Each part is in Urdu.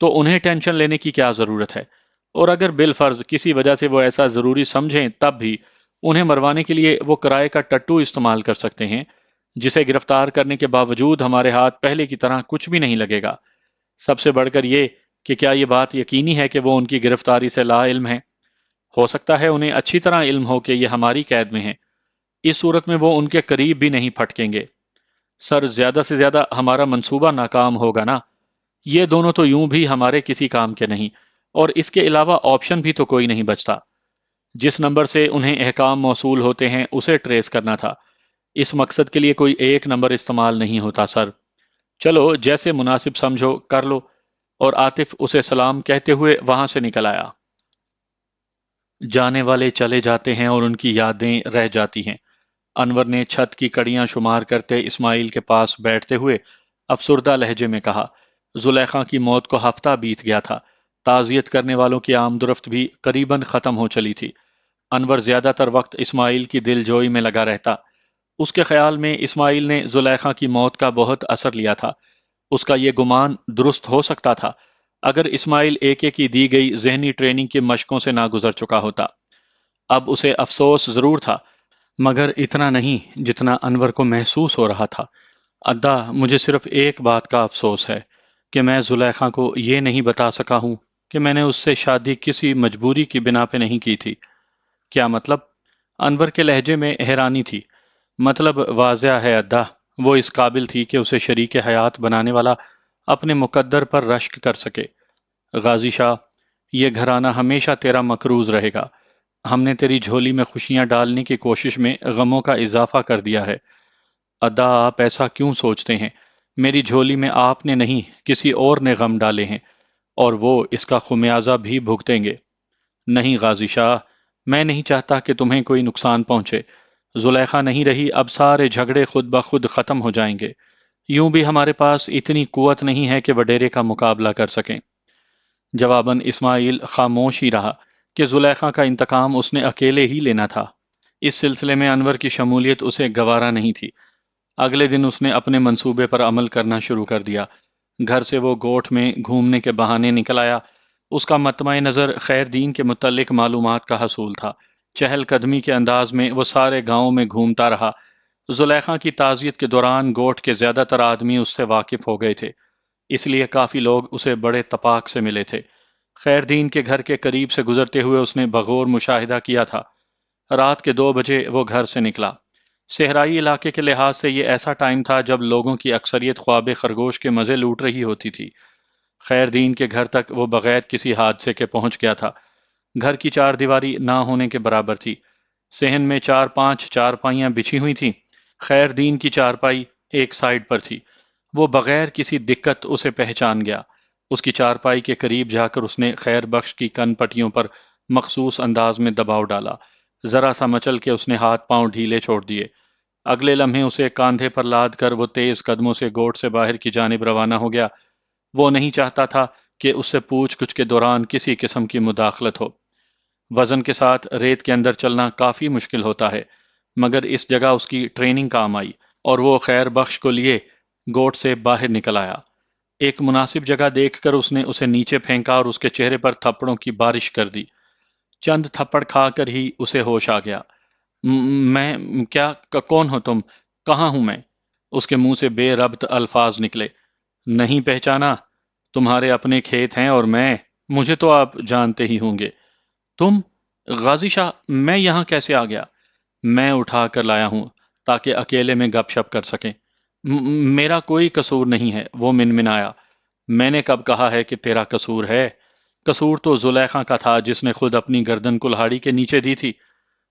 تو انہیں ٹینشن لینے کی کیا ضرورت ہے؟ اور اگر بالفرض کسی وجہ سے وہ ایسا ضروری سمجھیں تب بھی انہیں مروانے کے لیے وہ کرائے کا ٹٹو استعمال کر سکتے ہیں، جسے گرفتار کرنے کے باوجود ہمارے ہاتھ پہلے کی طرح کچھ بھی نہیں لگے گا۔ سب سے بڑھ کر یہ کہ کیا یہ بات یقینی ہے کہ وہ ان کی گرفتاری سے لا علم ہے؟ ہو سکتا ہے انہیں اچھی طرح علم ہو کہ یہ ہماری قید میں ہیں، اس صورت میں وہ ان کے قریب بھی نہیں پھٹکیں گے۔ سر، زیادہ سے زیادہ ہمارا منصوبہ ناکام ہوگا نا؟ یہ دونوں تو یوں بھی ہمارے کسی کام کے نہیں، اور اس کے علاوہ آپشن بھی تو کوئی نہیں بچتا۔ جس نمبر سے انہیں احکام موصول ہوتے ہیں اسے ٹریس کرنا تھا۔ اس مقصد کے لیے کوئی ایک نمبر استعمال نہیں ہوتا سر۔ چلو، جیسے مناسب سمجھو کر لو۔ اور عاطف اسے سلام کہتے ہوئے وہاں سے نکل آیا۔ جانے والے چلے جاتے ہیں اور ان کی یادیں رہ جاتی ہیں۔ انور نے چھت کی کڑیاں شمار کرتے اسماعیل کے پاس بیٹھتے ہوئے افسردہ لہجے میں کہا، زلیخا کی موت کو ہفتہ بیت گیا تھا۔ تعزیت کرنے والوں کی آمد و رفت بھی قریباً ختم ہو چلی تھی۔ انور زیادہ تر وقت اسماعیل کی دل جوئی میں لگا رہتا۔ اس کے خیال میں اسماعیل نے زلیخا کی موت کا بہت اثر لیا تھا۔ اس کا یہ گمان درست ہو سکتا تھا اگر اسماعیل ایک کی دی گئی ذہنی ٹریننگ کی مشقوں سے نہ گزر چکا ہوتا۔ اب اسے افسوس ضرور تھا، مگر اتنا نہیں جتنا انور کو محسوس ہو رہا تھا۔ ادا، مجھے صرف ایک بات کا افسوس ہے کہ میں زلیخا کو یہ نہیں بتا سکا ہوں کہ میں نے اس سے شادی کسی مجبوری کی بنا پہ نہیں کی تھی۔ کیا مطلب؟ انور کے لہجے میں حیرانی تھی۔ مطلب واضح ہے ادا، وہ اس قابل تھی کہ اسے شریک حیات بنانے والا اپنے مقدر پر رشک کر سکے۔ غازی شاہ، یہ گھرانہ ہمیشہ تیرا مقروض رہے گا۔ ہم نے تیری جھولی میں خوشیاں ڈالنے کی کوشش میں غموں کا اضافہ کر دیا ہے۔ ادا، آپ ایسا کیوں سوچتے ہیں؟ میری جھولی میں آپ نے نہیں کسی اور نے غم ڈالے ہیں، اور وہ اس کا خمیازہ بھی بھگتیں گے۔ نہیں غازی شاہ، میں نہیں چاہتا کہ تمہیں کوئی نقصان پہنچے۔ زلیخا نہیں رہی، اب سارے جھگڑے خود بخود ختم ہو جائیں گے۔ یوں بھی ہمارے پاس اتنی قوت نہیں ہے کہ وڈیرے کا مقابلہ کر سکیں۔ جواباً اسماعیل خاموش ہی رہا کہ زلیخا کا انتقام اس نے اکیلے ہی لینا تھا۔ اس سلسلے میں انور کی شمولیت اسے گوارا نہیں تھی۔ اگلے دن اس نے اپنے منصوبے پر عمل کرنا شروع کر دیا۔ گھر سے وہ گوٹھ میں گھومنے کے بہانے نکل آیا۔ اس کا مطمع نظر خیر دین کے متعلق معلومات کا حصول تھا۔ چہل قدمی کے انداز میں وہ سارے گاؤں میں گھومتا رہا۔ زلیخا کی تعزیت کے دوران گوٹھ کے زیادہ تر آدمی اس سے واقف ہو گئے تھے، اس لیے کافی لوگ اسے بڑے تپاک سے ملے تھے۔ خیر دین کے گھر کے قریب سے گزرتے ہوئے اس نے بغور مشاہدہ کیا تھا۔ رات کے 2 بجے وہ گھر سے نکلا۔ صحرائی علاقے کے لحاظ سے یہ ایسا ٹائم تھا جب لوگوں کی اکثریت خواب خرگوش کے مزے لوٹ رہی ہوتی تھی۔ خیر دین کے گھر تک وہ بغیر کسی حادثے کے پہنچ گیا تھا۔ گھر کی 4 دیواری نہ ہونے کے برابر تھی۔ صحن میں 4-5 چارپائیاں بچھی ہوئی تھیں۔ خیر دین کی چارپائی ایک سائیڈ پر تھی۔ وہ بغیر کسی دقت اسے پہچان گیا۔ اس کی چارپائی کے قریب جا کر اس نے خیر بخش کی کن پٹیوں پر مخصوص انداز میں دباؤ ڈالا۔ ذرا سا مچل کے اس نے ہاتھ پاؤں ڈھیلے چھوڑ دیے۔ اگلے لمحے اسے کاندھے پر لاد کر وہ تیز قدموں سے گوٹ سے باہر کی جانب روانہ ہو گیا۔ وہ نہیں چاہتا تھا کہ اس سے پوچھ گچھ کے دوران کسی قسم کی مداخلت ہو۔ وزن کے ساتھ ریت کے اندر چلنا کافی مشکل ہوتا ہے، مگر اس جگہ اس کی ٹریننگ کام آئی اور وہ خیر بخش کو لیے گوٹ سے باہر نکل آیا۔ ایک مناسب جگہ دیکھ کر اس نے اسے نیچے پھینکا اور اس کے چہرے پر تھپڑوں کی بارش کر دی۔ چند تھپڑ کھا کر ہی اسے ہوش آ گیا۔ میں کیا کون ہو تم؟ کہاں ہوں میں؟ اس کے منہ سے بے ربط الفاظ نکلے۔ نہیں پہچانا؟ تمہارے اپنے کھیت ہیں اور مجھے تو آپ جانتے ہی ہوں گے۔ تم؟ غازی شاہ، میں یہاں کیسے آ گیا؟ میں اٹھا کر لایا ہوں تاکہ اکیلے میں گپ شپ کر سکیں۔ میرا کوئی قصور نہیں ہے، وہ منمنایا۔ میں نے کب کہا ہے کہ تیرا قصور ہے؟ قصور تو زلیخا کا تھا جس نے خود اپنی گردن کلہاڑی کے نیچے دی تھی۔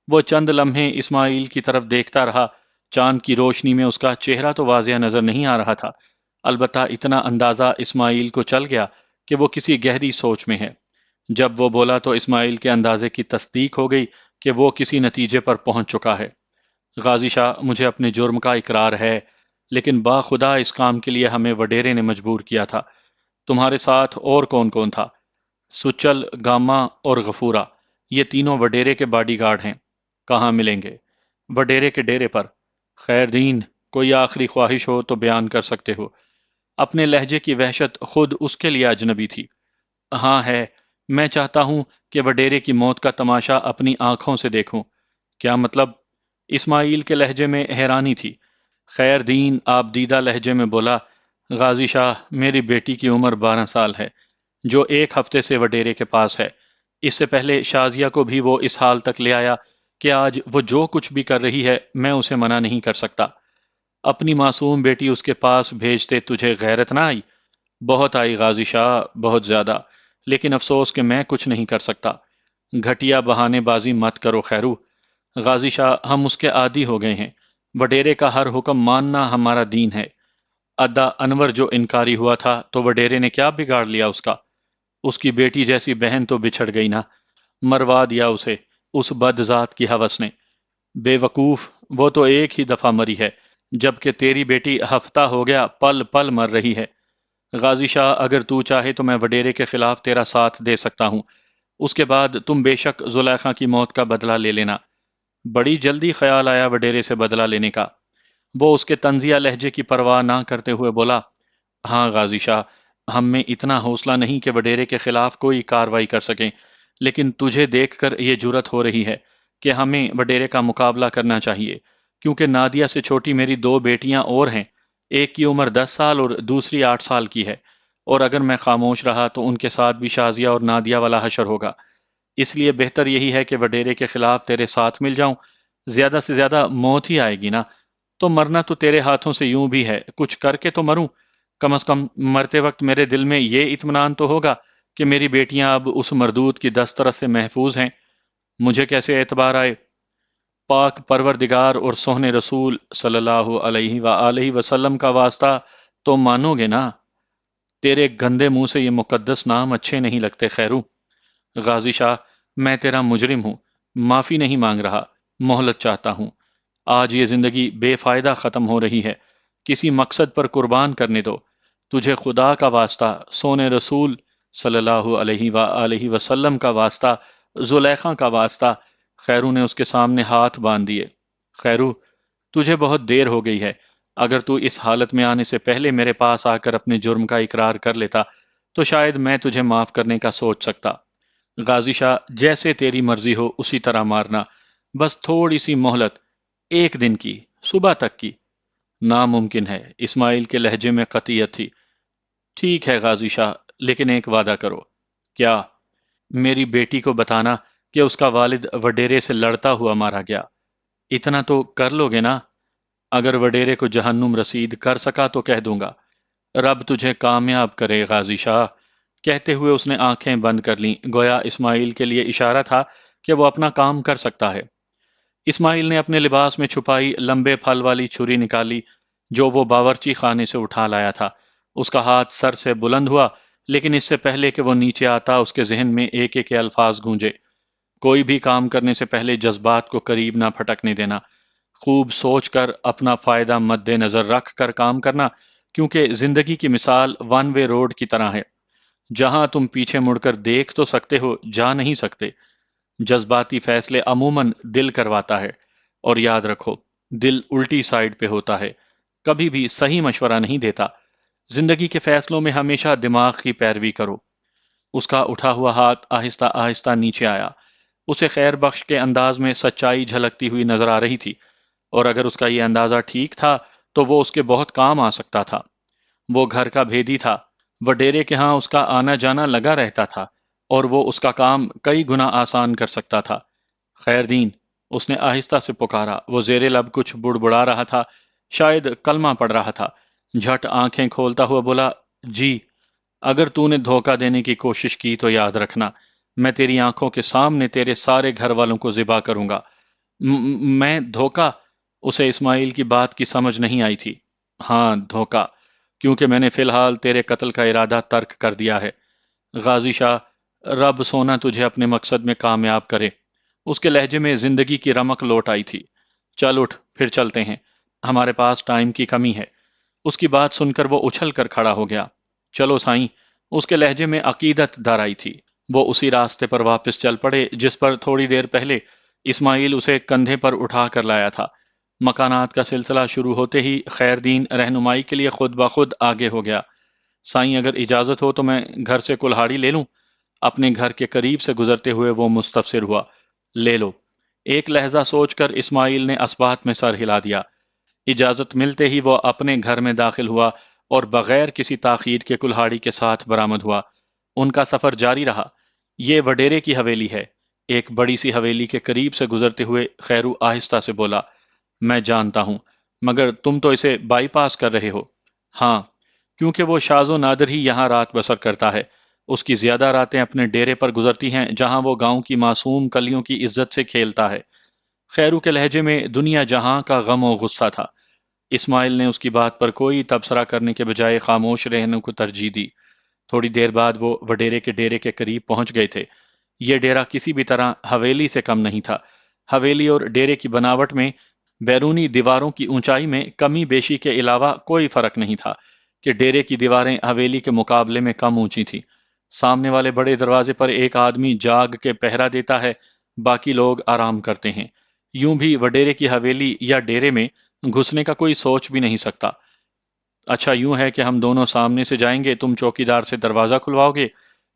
وہ چند لمحے اسماعیل کی طرف دیکھتا رہا۔ چاند کی روشنی میں اس کا چہرہ تو واضح نظر نہیں آ رہا تھا، البتہ اتنا اندازہ اسماعیل کو چل گیا کہ وہ کسی گہری سوچ میں ہے۔ جب وہ بولا تو اسماعیل کے اندازے کی تصدیق ہو گئی کہ وہ کسی نتیجے پر پہنچ چکا ہے۔ غازی شاہ، مجھے اپنے جرم کا اقرار ہے، لیکن باخدا اس کام کے لیے ہمیں وڈیرے نے مجبور کیا تھا۔ تمہارے ساتھ اور کون کون تھا؟ سچل، گاما اور غفورہ، یہ تینوں وڈیرے کے باڈی گارڈ ہیں۔ کہاں ملیں گے؟ وڈیرے کے ڈیرے پر۔ خیر دین، کوئی آخری خواہش ہو تو بیان کر سکتے ہو۔ اپنے لہجے کی وحشت خود اس کے لیے اجنبی تھی۔ ہاں ہے، میں چاہتا ہوں کہ وڈیرے کی موت کا تماشا اپنی آنکھوں سے دیکھوں۔ کیا مطلب؟ اسماعیل کے لہجے میں حیرانی تھی۔ خیر دین آپ دیدہ لہجے میں بولا، غازی شاہ، میری بیٹی کی عمر 12 سال ہے، جو 1 ہفتے سے وڈیرے کے پاس ہے۔ اس سے پہلے شازیہ کو بھی وہ اس حال تک لے آیا کہ آج وہ جو کچھ بھی کر رہی ہے میں اسے منع نہیں کر سکتا۔ اپنی معصوم بیٹی اس کے پاس بھیجتے تجھے غیرت نہ آئی؟ بہت آئی غازی شاہ، بہت زیادہ، لیکن افسوس کہ میں کچھ نہیں کر سکتا۔ گھٹیا بہانے بازی مت کرو خیرو۔ غازی شاہ، ہم اس کے عادی ہو گئے ہیں، وڈیرے کا ہر حکم ماننا ہمارا دین ہے۔ ادا انور جو انکاری ہوا تھا تو وڈیرے نے کیا بگاڑ لیا اس کا؟ اس کی بیٹی جیسی بہن تو بچھڑ گئی نا، مروا دیا اسے اس بد ذات کی ہوس نے۔ بے وقوف، وہ تو ایک ہی دفعہ مری ہے، جبکہ تیری بیٹی ہفتہ ہو گیا پل پل مر رہی ہے۔ غازی شاہ، اگر تو چاہے تو میں وڈیرے کے خلاف تیرا ساتھ دے سکتا ہوں، اس کے بعد تم بے شک زلیخا کی موت کا بدلہ لے لینا۔ بڑی جلدی خیال آیا وڈیرے سے بدلہ لینے کا۔ وہ اس کے طنزیہ لہجے کی پرواہ نہ کرتے ہوئے بولا، ہاں غازی شاہ، ہم میں اتنا حوصلہ نہیں کہ وڈیرے کے خلاف کوئی کاروائی کر سکیں، لیکن تجھے دیکھ کر یہ جرت ہو رہی ہے کہ ہمیں وڈیرے کا مقابلہ کرنا چاہیے، کیونکہ نادیہ سے چھوٹی میری 2 بیٹیاں اور ہیں، ایک کی عمر 10 سال اور دوسری 8 سال کی ہے، اور اگر میں خاموش رہا تو ان کے ساتھ بھی شازیہ اور نادیہ والا حشر ہوگا۔ اس لیے بہتر یہی ہے کہ وڈیرے کے خلاف تیرے ساتھ مل جاؤں، زیادہ سے زیادہ موت ہی آئے گی نا، تو مرنا تو تیرے ہاتھوں سے یوں بھی ہے، کچھ کر کے تو مروں، کم از کم مرتے وقت میرے دل میں یہ اطمینان تو ہوگا کہ میری بیٹیاں اب اس مردود کی دسترس سے محفوظ ہیں۔ مجھے کیسے اعتبار آئے؟ پاک پروردگار اور سوہنے رسول صلی اللہ علیہ وآلہ وسلم کا واسطہ، تو مانو گے نا؟ تیرے گندے منہ سے یہ مقدس نام اچھے نہیں لگتے خیرو۔ غازی شاہ، میں تیرا مجرم ہوں، معافی نہیں مانگ رہا، مہلت چاہتا ہوں۔ آج یہ زندگی بے فائدہ ختم ہو رہی ہے، کسی مقصد پر قربان کرنے دو۔ تجھے خدا کا واسطہ، سونے رسول صلی اللہ علیہ وآلہ وسلم کا واسطہ، زلیخا کا واسطہ۔ خیرو نے اس کے سامنے ہاتھ باندھ دیے۔ خیرو، تجھے بہت دیر ہو گئی ہے، اگر تو اس حالت میں آنے سے پہلے میرے پاس آ کر اپنے جرم کا اقرار کر لیتا تو شاید میں تجھے معاف کرنے کا سوچ سکتا۔ غازی شاہ، جیسے تیری مرضی ہو اسی طرح مارنا، بس تھوڑی سی مہلت، 1 دن کی، صبح تک کی۔ ناممکن ہے، اسماعیل کے لہجے میں قطعیت تھی۔ ٹھیک ہے غازی شاہ، لیکن ایک وعدہ کرو۔ کیا؟ میری بیٹی کو بتانا کہ اس کا والد وڈیرے سے لڑتا ہوا مارا گیا۔ اتنا تو کر لو گے نا؟ اگر وڈیرے کو جہنم رسید کر سکا تو کہہ دوں گا۔ رب تجھے کامیاب کرے غازی شاہ۔ کہتے ہوئے اس نے آنکھیں بند کر لیں، گویا اسماعیل کے لیے اشارہ تھا کہ وہ اپنا کام کر سکتا ہے۔ اسماعیل نے اپنے لباس میں چھپائی لمبے پھل والی چھری نکالی جو وہ باورچی خانے سے اٹھا لایا تھا۔ اس کا ہاتھ سر سے بلند ہوا، لیکن اس سے پہلے کہ وہ نیچے آتا اس کے ذہن میں ایک ایک الفاظ گونجے۔ کوئی بھی کام کرنے سے پہلے جذبات کو قریب نہ پھٹکنے دینا، خوب سوچ کر اپنا فائدہ مد نظر رکھ کر کام کرنا، کیونکہ زندگی کی مثال ون وے روڈ کی طرح ہے، جہاں تم پیچھے مڑ کر دیکھ تو سکتے ہو، جا نہیں سکتے۔ جذباتی فیصلے عموماً دل کرواتا ہے، اور یاد رکھو، دل الٹی سائیڈ پہ ہوتا ہے، کبھی بھی صحیح مشورہ نہیں دیتا۔ زندگی کے فیصلوں میں ہمیشہ دماغ کی پیروی کرو۔ اس کا اٹھا ہوا ہاتھ آہستہ آہستہ نیچے آیا۔ اسے خیر بخش کے انداز میں سچائی جھلکتی ہوئی نظر آ رہی تھی، اور اگر اس کا یہ اندازہ ٹھیک تھا تو وہ اس کے بہت کام آ سکتا تھا۔ وہ گھر کا بھیدی تھا، وڈیرے کے ہاں اس کا آنا جانا لگا رہتا تھا، اور وہ اس کا کام کئی گنا آسان کر سکتا تھا۔ خیر دین، اس نے آہستہ سے پکارا۔ وہ زیر لب کچھ بڑبڑا رہا تھا، شاید کلمہ پڑھ رہا تھا۔ جھٹ آنکھیں کھولتا ہوا بولا، جی، اگر تو نے دھوکہ دینے کی کوشش کی تو یاد رکھنا، میں تیری آنکھوں کے سامنے تیرے سارے گھر والوں کو ذبح کروں گا۔ میں دھوکہ؟ اسے اسماعیل کی بات کی سمجھ نہیں آئی تھی۔ ہاں دھوکہ، کیونکہ میں نے فی الحال تیرے قتل کا ارادہ ترک کر دیا ہے۔ غازی شاہ، رب سونا تجھے اپنے مقصد میں کامیاب کرے۔ اس کے لہجے میں زندگی کی رمق لوٹ آئی تھی۔ چل اٹھ، پھر چلتے ہیں، ہمارے پاس ٹائم کی کمی ہے۔ اس کی بات سن کر وہ اچھل کر کھڑا ہو گیا۔ چلو سائیں، اس کے لہجے میں عقیدت دار آئی تھی۔ وہ اسی راستے پر واپس چل پڑے جس پر تھوڑی دیر پہلے اسماعیل اسے کندھے پر اٹھا کر لایا تھا۔ مکانات کا سلسلہ شروع ہوتے ہی خیر دین رہنمائی کے لیے خود بخود آگے ہو گیا۔ سائیں، اگر اجازت ہو تو میں گھر سے کلہاڑی لے لوں؟ اپنے گھر کے قریب سے گزرتے ہوئے وہ مستفسر ہوا۔ لے لو۔ ایک لہجہ سوچ کر اسماعیل نے اسبات میں سر ہلا دیا۔ اجازت ملتے ہی وہ اپنے گھر میں داخل ہوا اور بغیر کسی تاخیر کے کلہاڑی کے ساتھ برآمد ہوا۔ ان کا سفر جاری رہا۔ یہ وڈیرے کی حویلی ہے۔ ایک بڑی سی حویلی کے قریب سے گزرتے ہوئے خیرو آہستہ سے بولا، میں جانتا ہوں، مگر تم تو اسے بائی پاس کر رہے ہو۔ ہاں، کیونکہ وہ شاز و نادر ہی یہاں رات بسر کرتا ہے۔ اس کی زیادہ راتیں اپنے ڈیرے پر گزرتی ہیں جہاں وہ گاؤں کی معصوم کلیوں کی عزت سے کھیلتا ہے۔ خیرو کے لہجے میں دنیا جہاں کا غم و غصہ تھا۔ اسماعیل نے اس کی بات پر کوئی تبصرہ کرنے کے بجائے خاموش رہنے کو ترجیح دی۔ تھوڑی دیر بعد وہ وڈیرے کے ڈیرے کے قریب پہنچ گئے تھے۔ یہ ڈیرا کسی بھی طرح حویلی سے کم نہیں تھا۔ حویلی اور ڈیرے کی بناوٹ میں، بیرونی دیواروں کی اونچائی میں کمی بیشی کے علاوہ کوئی فرق نہیں تھا کہ ڈیرے کی دیواریں حویلی کے مقابلے میں کم اونچی تھیں۔ سامنے والے بڑے دروازے پر ایک آدمی جاگ کے پہرا دیتا ہے، باقی لوگ آرام کرتے ہیں۔ یوں بھی وڈیرے کی حویلی یا ڈیرے میں گھسنے کا کوئی سوچ بھی نہیں سکتا۔ اچھا یوں ہے کہ ہم دونوں سامنے سے جائیں گے، تم چوکیدار سے دروازہ کھلواؤ گے۔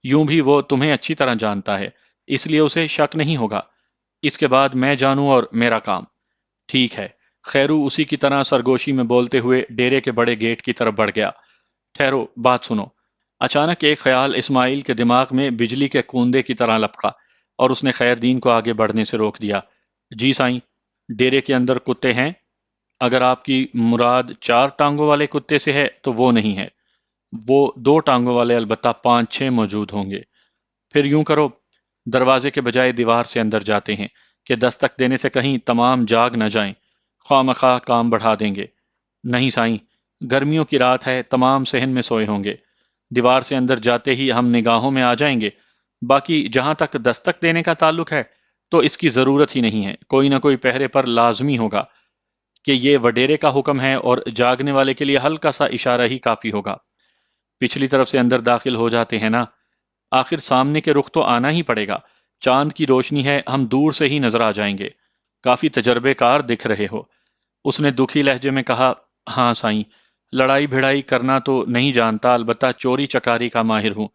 یوں بھی وہ تمہیں اچھی طرح جانتا ہے، اس لیے اسے شک نہیں ہوگا۔ اس کے بعد میں جانوں اور میرا کام۔ ٹھیک ہے۔ خیرو اسی کی طرح سرگوشی میں بولتے ہوئے ڈیرے کے بڑے گیٹ کی طرف بڑھ گیا۔ ٹھہرو، بات سنو۔ اچانک ایک خیال اسماعیل کے دماغ میں بجلی کے کوندے کی طرح لپکا اور اس نے خیر دین کو آگے بڑھنے سے روک دیا۔ جی سائیں، ڈیرے کے اندر کتے ہیں؟ اگر آپ کی مراد 4 ٹانگوں والے کتے سے ہے تو وہ نہیں ہے۔ وہ 2 ٹانگوں والے البتہ 5-6 موجود ہوں گے۔ پھر یوں کرو، دروازے کے بجائے دیوار سے اندر جاتے ہیں کہ دستک دینے سے کہیں تمام جاگ نہ جائیں، خواہ مخواہ کام بڑھا دیں گے۔ نہیں سائیں، گرمیوں کی رات ہے، تمام صحن میں سوئے ہوں گے۔ دیوار سے اندر جاتے ہی ہم نگاہوں میں آ جائیں گے۔ باقی جہاں تک دستک دینے کا تعلق ہے تو اس کی ضرورت ہی نہیں ہے، کوئی نہ کوئی پہرے پر لازمی ہوگا کہ یہ وڈیرے کا حکم ہے اور جاگنے والے کے لیے ہلکا سا اشارہ ہی کافی ہوگا۔ پچھلی طرف سے اندر داخل ہو جاتے ہیں نا، آخر سامنے کے رخ تو آنا ہی پڑے گا۔ چاند کی روشنی ہے، ہم دور سے ہی نظر آ جائیں گے۔ کافی تجربے کار دکھ رہے ہو۔ اس نے دکھی لہجے میں کہا، ہاں سائیں، لڑائی بھڑائی کرنا تو نہیں جانتا، البتہ چوری چکاری کا ماہر ہوں۔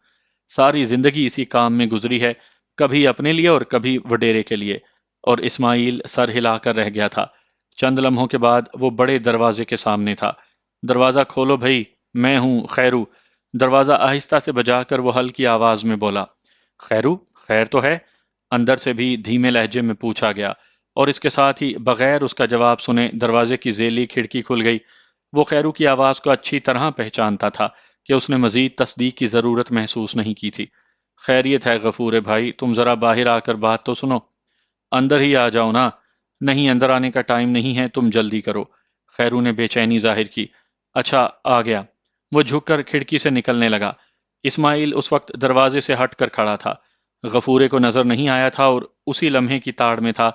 ساری زندگی اسی کام میں گزری ہے، کبھی اپنے لیے اور کبھی وڈیرے کے لیے۔ اور اسماعیل سر ہلا کر رہ گیا تھا۔ چند لمحوں کے بعد وہ بڑے دروازے کے سامنے تھا۔ دروازہ کھولو بھئی، میں ہوں خیرو۔ دروازہ آہستہ سے بجا کر وہ ہلکی آواز میں بولا۔ خیرو، خیر تو ہے؟ اندر سے بھی دھیمے لہجے میں پوچھا گیا، اور اس کے ساتھ ہی بغیر اس کا جواب سنے دروازے کی ذیلی کھڑکی کھل گئی۔ وہ خیرو کی آواز کو اچھی طرح پہچانتا تھا کہ اس نے مزید تصدیق کی ضرورت محسوس نہیں کی تھی۔ خیریت ہے غفور بھائی، تم ذرا باہر آ کر بات تو سنو۔ اندر ہی آ جاؤ نا۔ نہیں، اندر آنے کا ٹائم نہیں ہے، تم جلدی کرو۔ خیرو نے بے چینی ظاہر کی۔ اچھا، آ گیا۔ وہ جھک کر کھڑکی سے نکلنے لگا۔ اسماعیل اس وقت دروازے سے ہٹ کر کھڑا تھا۔ غفورے کو نظر نہیں آیا تھا اور اسی لمحے کی تاڑ میں تھا۔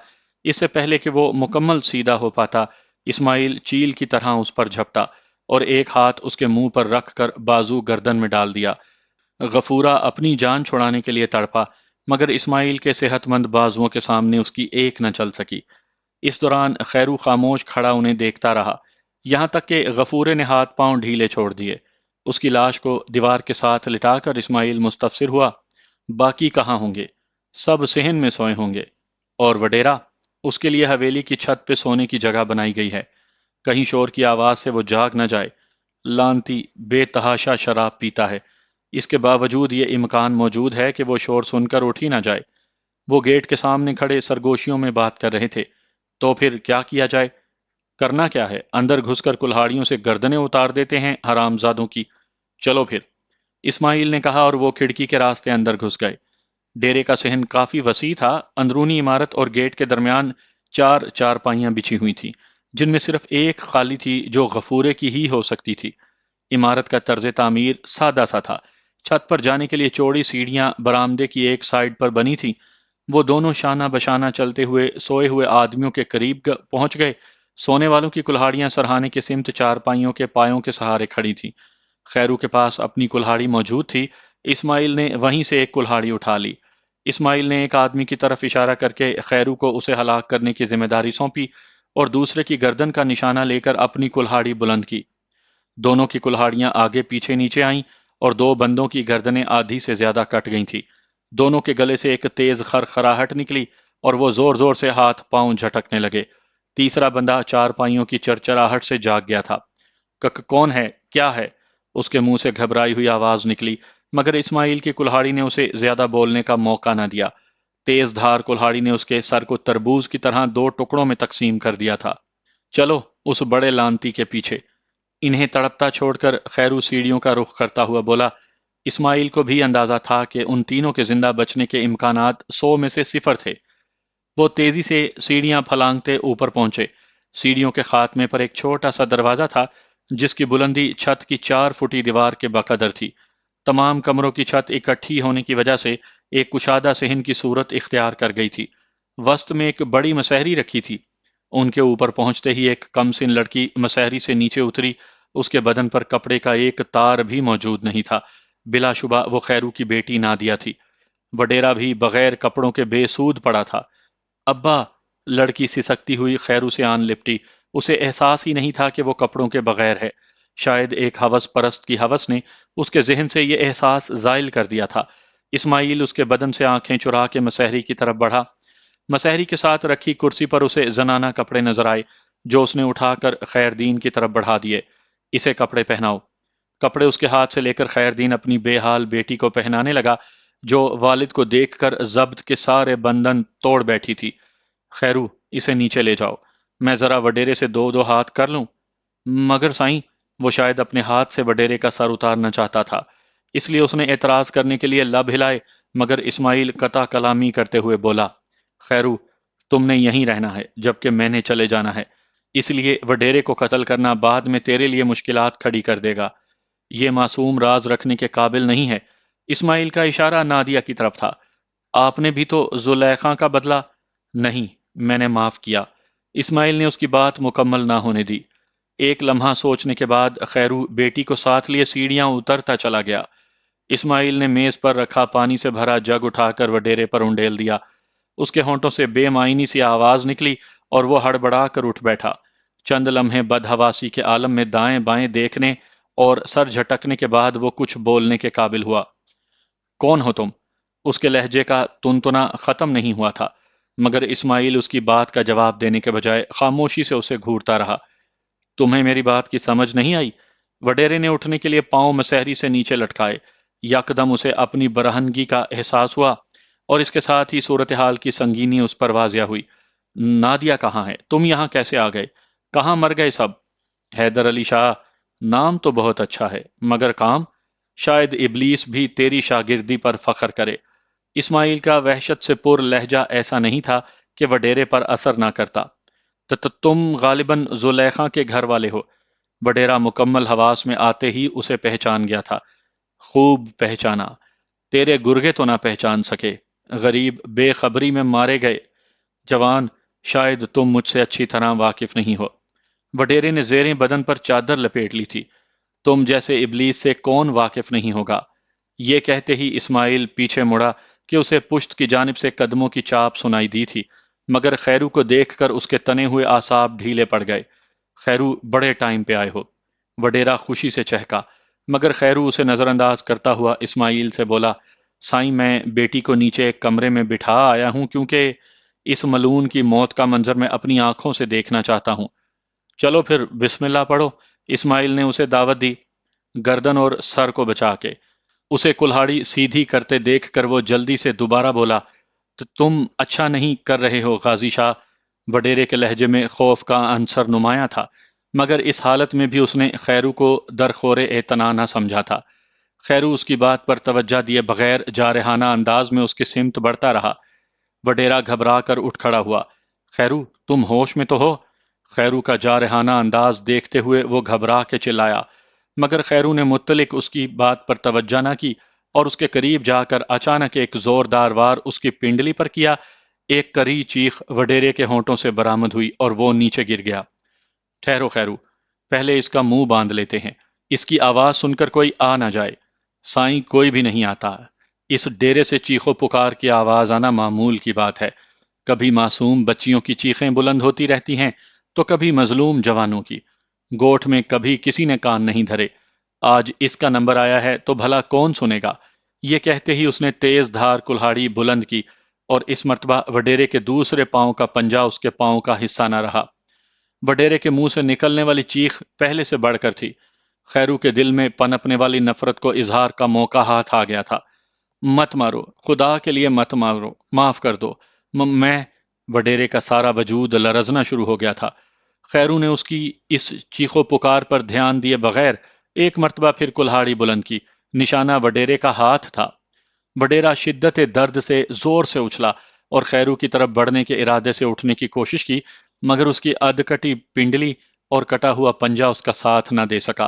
اس سے پہلے کہ وہ مکمل سیدھا ہو پاتا، اسماعیل چیل کی طرح اس پر جھپٹا اور ایک ہاتھ اس کے منہ پر رکھ کر بازو گردن میں ڈال دیا۔ غفورہ اپنی جان چھڑانے کے لیے تڑپا، مگر اسماعیل کے صحت مند بازوؤں کے سامنے اس کی ایک نہ چل سکی۔ اس دوران خیرو خاموش کھڑا انہیں دیکھتا رہا، یہاں تک کہ غفورے نے ہاتھ پاؤں ڈھیلے چھوڑ دیے۔ اس کی لاش کو دیوار کے ساتھ لٹا کر اسماعیل مستفسر ہوا، باقی کہاں ہوں گے؟ سب صحن میں سوئے ہوں گے۔ اور وڈیرا؟ اس کے لیے حویلی کی چھت پہ سونے کی جگہ بنائی گئی ہے، کہیں شور کی آواز سے وہ جاگ نہ جائے۔ لانتی بے تحاشا شراب پیتا ہے، اس کے باوجود یہ امکان موجود ہے کہ وہ شور سن کر اٹھ ہی نہ جائے۔ وہ گیٹ کے سامنے کھڑے سرگوشیوں میں بات کر رہے تھے۔ تو پھر کیا کیا جائے؟ کرنا کیا ہے؟ اندر گھس کر کلہاڑیوں سے گردنیں اتار دیتے ہیں حرام زادوں کی۔ چلو پھر، اسماعیل نے کہا، اور وہ کھڑکی کے راستے اندر گھس گئے۔ ڈیرے کا صحن کافی وسیع تھا۔ اندرونی عمارت اور گیٹ کے درمیان 4 چارپائیاں بچھی ہوئی تھیں، جن میں صرف ایک خالی تھی جو غفورے کی ہی ہو سکتی تھی۔ عمارت کا طرز تعمیر سادہ سا تھا۔ چھت پر جانے کے لیے چوڑی سیڑھیاں برآمدے کی ایک سائڈ پر بنی تھیں۔ وہ دونوں شانہ بشانہ چلتے ہوئے سوئے ہوئے آدمیوں کے قریب پہنچ گئے۔ سونے والوں کی کلہاڑیاں سرہانے کے سمت چارپائیوں کے پایوں کے سہارے کھڑی تھیں۔ خیرو کے پاس اپنی کلہاڑی موجود تھی۔ اسماعیل نے وہیں سے ایک کلہاڑی اٹھا لی۔ اسماعیل نے ایک آدمی کی طرف اشارہ کر کے خیرو کو اسے ہلاک کرنے کی ذمہ داری سونپی اور دوسرے کی گردن کا نشانہ لے کر اپنی کلہاڑی بلند کی۔ دونوں کی کلہاڑیاں آگے پیچھے نیچے آئیں اور 2 بندوں کی گردنیں آدھی سے زیادہ کٹ گئی تھیں۔ دونوں کے گلے سے ایک تیز خرخراہٹ نکلی اور وہ زور زور سے ہاتھ پاؤں جھٹکنے لگے۔ تیسرا بندہ چارپائیوں کی چرچراہٹ سے جاگ گیا تھا۔ کون ہے؟ کیا ہے؟ اس کے منہ سے گھبرائی ہوئی آواز نکلی، مگر اسماعیل کی کلہاڑی نے اسے زیادہ بولنے کا موقع نہ دیا۔ تیز دھار کلہاڑی نے اس کے سر کو تربوز کی طرح دو ٹکڑوں میں تقسیم کر دیا تھا۔ چلو اس بڑے لانتی کے پیچھے۔ انہیں تڑپتا چھوڑ کر خیرو سیڑھیوں کا رخ کرتا ہوا بولا۔ اسماعیل کو بھی اندازہ تھا کہ ان تینوں کے زندہ بچنے کے امکانات 100 میں سے 0 تھے۔ وہ تیزی سے سیڑھیاں پھلانگتے اوپر پہنچے۔ سیڑھیوں کے خاتمے پر ایک چھوٹا سا دروازہ تھا جس کی بلندی چھت کی 4 فٹی دیوار کے بقدر تھی۔ تمام کمروں کی چھت اکٹھی ہونے کی وجہ سے ایک کشادہ صحن کی صورت اختیار کر گئی تھی۔ وسط میں ایک بڑی مسہری رکھی تھی۔ ان کے اوپر پہنچتے ہی ایک کم سن لڑکی مسہری سے نیچے اتری۔ اس کے بدن پر کپڑے کا ایک تار بھی موجود نہیں تھا۔ بلا شبہ وہ خیرو کی بیٹی نادیہ تھی۔ وڈیرا بھی بغیر کپڑوں کے بے سود پڑا تھا۔ ابا! لڑکی سسکتی ہوئی خیرو سے آن لپٹی۔ اسے احساس ہی نہیں تھا کہ وہ کپڑوں کے بغیر ہے۔ شاید ایک ہوس پرست کی ہوس نے اس کے ذہن سے یہ احساس زائل کر دیا تھا۔ اسماعیل اس کے بدن سے آنکھیں چرا کے مسہری کی طرف بڑھا۔ مسہری کے ساتھ رکھی کرسی پر اسے زنانہ کپڑے نظر آئے جو اس نے اٹھا کر خیردین کی طرف بڑھا دیے۔ اسے کپڑے پہناؤ۔ کپڑے اس کے ہاتھ سے لے کر خیردین اپنی بے حال بیٹی کو پہنانے لگا جو والد کو دیکھ کر ضبط کے سارے بندھن توڑ بیٹھی تھی۔ خیرو، اسے نیچے لے جاؤ، میں ذرا وڈیرے سے 2 ہاتھ کر لوں۔ مگر سائیں، وہ شاید اپنے ہاتھ سے وڈیرے کا سر اتارنا چاہتا تھا، اس لیے اس نے اعتراض کرنے کے لیے لب ہلائے، مگر اسماعیل قطع کلامی کرتے ہوئے بولا، خیرو، تم نے یہیں رہنا ہے جبکہ میں نے چلے جانا ہے، اس لیے وڈیرے کو قتل کرنا بعد میں تیرے لیے مشکلات کھڑی کر دے گا۔ یہ معصوم راز رکھنے کے قابل نہیں ہے۔ اسماعیل کا اشارہ نادیہ کی طرف تھا۔ آپ نے بھی تو زلیخا کا بدلہ؟ نہیں، میں نے معاف کیا۔ اسماعیل نے اس کی بات مکمل نہ ہونے دی۔ ایک لمحہ سوچنے کے بعد خیرو بیٹی کو ساتھ لیے سیڑھیاں اترتا چلا گیا۔ اسماعیل نے میز پر رکھا پانی سے بھرا جگ اٹھا کر وڈیرے پر انڈیل دیا۔ اس کے ہونٹوں سے بے معنی سی آواز نکلی اور وہ ہڑبڑا کر اٹھ بیٹھا۔ چند لمحے بدحواسی کے عالم میں دائیں بائیں دیکھنے اور سر جھٹکنے کے بعد وہ کچھ بولنے کے قابل ہوا۔ کون ہو تم؟ اس کے لہجے کا تنتنا ختم نہیں ہوا تھا، مگر اسماعیل اس کی بات کا جواب دینے کے بجائے خاموشی سے اسے گھورتا رہا۔ تمہیں میری بات کی سمجھ نہیں آئی؟ وڈیرے نے اٹھنے کے لیے پاؤں مسہری سے نیچے لٹکائے۔ یکدم اسے اپنی برہنگی کا احساس ہوا اور اس کے ساتھ ہی صورتحال کی سنگینی اس پر واضح ہوئی۔ نادیہ کہاں ہے؟ تم یہاں کیسے آ گئے؟ کہاں مر گئے سب؟ حیدر علی شاہ، نام تو بہت اچھا ہے مگر کام؟ شاید ابلیس بھی تیری شاگردی پر فخر کرے۔ اسماعیل کا وحشت سے پر لہجہ ایسا نہیں تھا کہ وڈیرے پر اثر نہ کرتا۔ تم غالباً زلیخا کے گھر والے ہو۔ وڈیرا مکمل حواس میں آتے ہی اسے پہچان گیا تھا۔ خوب پہچانا۔ تیرے گرگے تو نہ پہچان سکے۔ غریب بے خبری میں مارے گئے۔ جوان، شاید تم مجھ سے اچھی طرح واقف نہیں ہو۔ وڈیرے نے زیریں بدن پر چادر لپیٹ لی تھی۔ تم جیسے ابلیس سے کون واقف نہیں ہوگا؟ یہ کہتے ہی اسماعیل پیچھے مڑا کہ اسے پشت کی جانب سے قدموں کی چاپ سنائی دی تھی، مگر خیرو کو دیکھ کر اس کے تنے ہوئے اعصاب ڈھیلے پڑ گئے۔ خیرو، بڑے ٹائم پہ آئے ہو۔ وڈیرا خوشی سے چہکا، مگر خیرو اسے نظر انداز کرتا ہوا اسماعیل سے بولا، سائیں، میں بیٹی کو نیچے ایک کمرے میں بٹھا آیا ہوں کیونکہ اس ملعون کی موت کا منظر میں اپنی آنکھوں سے دیکھنا چاہتا ہوں۔ چلو پھر بسم اللہ پڑھو۔ اسماعیل نے اسے دعوت دی، گردن اور سر کو بچا کے۔ اسے کلہاڑی سیدھی کرتے دیکھ کر وہ جلدی سے دوبارہ بولا، تم اچھا نہیں کر رہے ہو غازی شاہ۔ وڈیرے کے لہجے میں خوف کا عنصر نمایاں تھا، مگر اس حالت میں بھی اس نے خیرو کو درخور اعتنا نہ سمجھا تھا۔ خیرو اس کی بات پر توجہ دیے بغیر جارحانہ انداز میں اس کی سمت بڑھتا رہا۔ وڈیرا گھبرا کر اٹھ کھڑا ہوا۔ خیرو، تم ہوش میں تو ہو؟ خیرو کا جارحانہ انداز دیکھتے ہوئے وہ گھبرا کے چلایا، مگر خیرو نے متعلق اس کی بات پر توجہ نہ کی اور اس کے قریب جا کر اچانک ایک زوردار وار اس کی پنڈلی پر کیا۔ ایک کری چیخ وڈیرے کے ہونٹوں سے برآمد ہوئی اور وہ نیچے گر گیا۔ ٹھہرو خیرو، پہلے اس کا منہ باندھ لیتے ہیں، اس کی آواز سن کر کوئی آ نہ جائے۔ سائیں، کوئی بھی نہیں آتا۔ اس ڈیرے سے چیخو پکار کی آواز آنا معمول کی بات ہے۔ کبھی معصوم بچیوں کی چیخیں بلند ہوتی رہتی ہیں تو کبھی مظلوم جوانوں کی۔ گوٹھ میں کبھی کسی نے کان نہیں دھرے۔ آج اس کا نمبر آیا ہے تو بھلا کون سنے گا؟ یہ کہتے ہی اس نے تیز دھار کلہاڑی بلند کی اور اس مرتبہ وڈیرے کے دوسرے پاؤں کا پنجہ اس کے پاؤں کا حصہ نہ رہا۔ وڈیرے کے منہ سے نکلنے والی چیخ پہلے سے بڑھ کر تھی۔ خیرو کے دل میں پنپنے والی نفرت کو اظہار کا موقع ہاتھ آ گیا تھا۔ مت مارو، خدا کے لیے مت مارو، معاف کر دو، میں وڈیرے کا سارا وجود لرزنا شروع ہو گیا تھا۔ خیرو نے اس کی اس چیخو پکار پر دھیان دیے بغیر ایک مرتبہ پھر کلہاڑی بلند کی۔ نشانہ وڈیرے کا ہاتھ تھا۔ وڈیرا شدت درد سے زور سے اچھلا اور خیرو کی طرف بڑھنے کے ارادے سے اٹھنے کی کوشش کی، مگر اس کی ادکٹی پنڈلی اور کٹا ہوا پنجہ اس کا ساتھ نہ دے سکا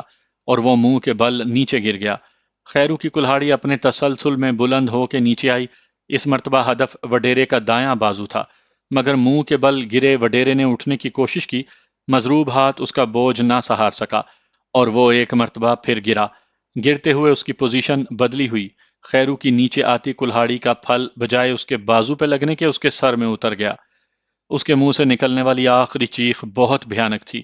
اور وہ منہ کے بل نیچے گر گیا۔ خیرو کی کلہاڑی اپنے تسلسل میں بلند ہو کے نیچے آئی۔ اس مرتبہ ہدف وڈیرے کا دایاں بازو تھا، مگر منہ کے بل گرے وڈیرے نے اٹھنے کی کوشش کی، مضروب ہاتھ اس کا بوجھ نہ سہار سکا اور وہ ایک مرتبہ پھر گرا۔ گرتے ہوئے اس کی پوزیشن بدلی ہوئی۔ خیرو کی نیچے آتی کلہاڑی کا پھل بجائے اس کے بازو پہ لگنے کے اس کے سر میں اتر گیا۔ اس کے منہ سے نکلنے والی آخری چیخ بہت بھیانک تھی۔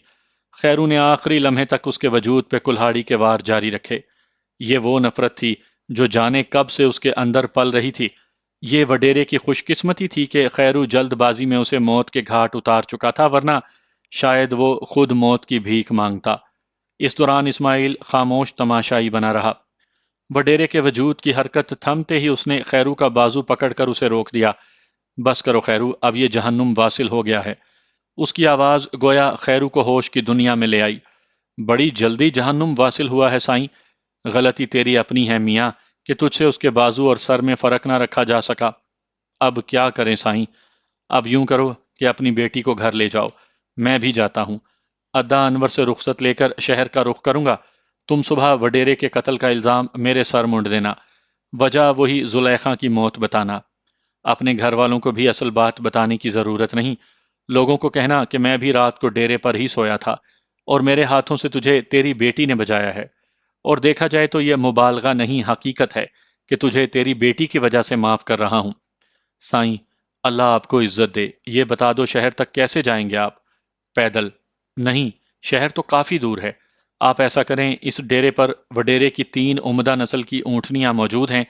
خیرو نے آخری لمحے تک اس کے وجود پہ کلہاڑی کے وار جاری رکھے۔ یہ وہ نفرت تھی جو جانے کب سے اس کے اندر پل رہی تھی۔ یہ وڈیرے کی خوش قسمتی تھی کہ خیرو جلد بازی میں اسے موت کے گھاٹ اتار چکا تھا، ورنہ شاید وہ خود موت کی بھیک مانگتا۔ اس دوران اسماعیل خاموش تماشائی بنا رہا۔ وڈیرے کے وجود کی حرکت تھمتے ہی اس نے خیرو کا بازو پکڑ کر اسے روک دیا۔ بس کرو خیرو، اب یہ جہنم واصل ہو گیا ہے۔ اس کی آواز گویا خیرو کو ہوش کی دنیا میں لے آئی۔ بڑی جلدی جہنم واصل ہوا ہے سائیں۔ غلطی تیری اپنی ہے میاں کہ تجھ سے اس کے بازو اور سر میں فرق نہ رکھا جا سکا۔ اب کیا کریں سائیں؟ اب یوں کرو کہ اپنی بیٹی کو گھر لے جاؤ، میں بھی جاتا ہوں۔ ادا انور سے رخصت لے کر شہر کا رخ کروں گا۔ تم صبح وڈیرے کے قتل کا الزام میرے سر منڈ دینا، وجہ وہی زلیخا کی موت بتانا۔ اپنے گھر والوں کو بھی اصل بات بتانے کی ضرورت نہیں۔ لوگوں کو کہنا کہ میں بھی رات کو ڈیرے پر ہی سویا تھا اور میرے ہاتھوں سے تجھے تیری بیٹی نے بجایا ہے، اور دیکھا جائے تو یہ مبالغہ نہیں، حقیقت ہے کہ تجھے تیری بیٹی کی وجہ سے معاف کر رہا ہوں۔ سائیں، اللہ آپ کو عزت دے، یہ بتا دو شہر تک کیسے جائیں گے آپ؟ پیدل؟ نہیں، شہر تو کافی دور ہے۔ آپ ایسا کریں، اس ڈیرے پر وڈیرے کی 3 عمدہ نسل کی اونٹنیاں موجود ہیں۔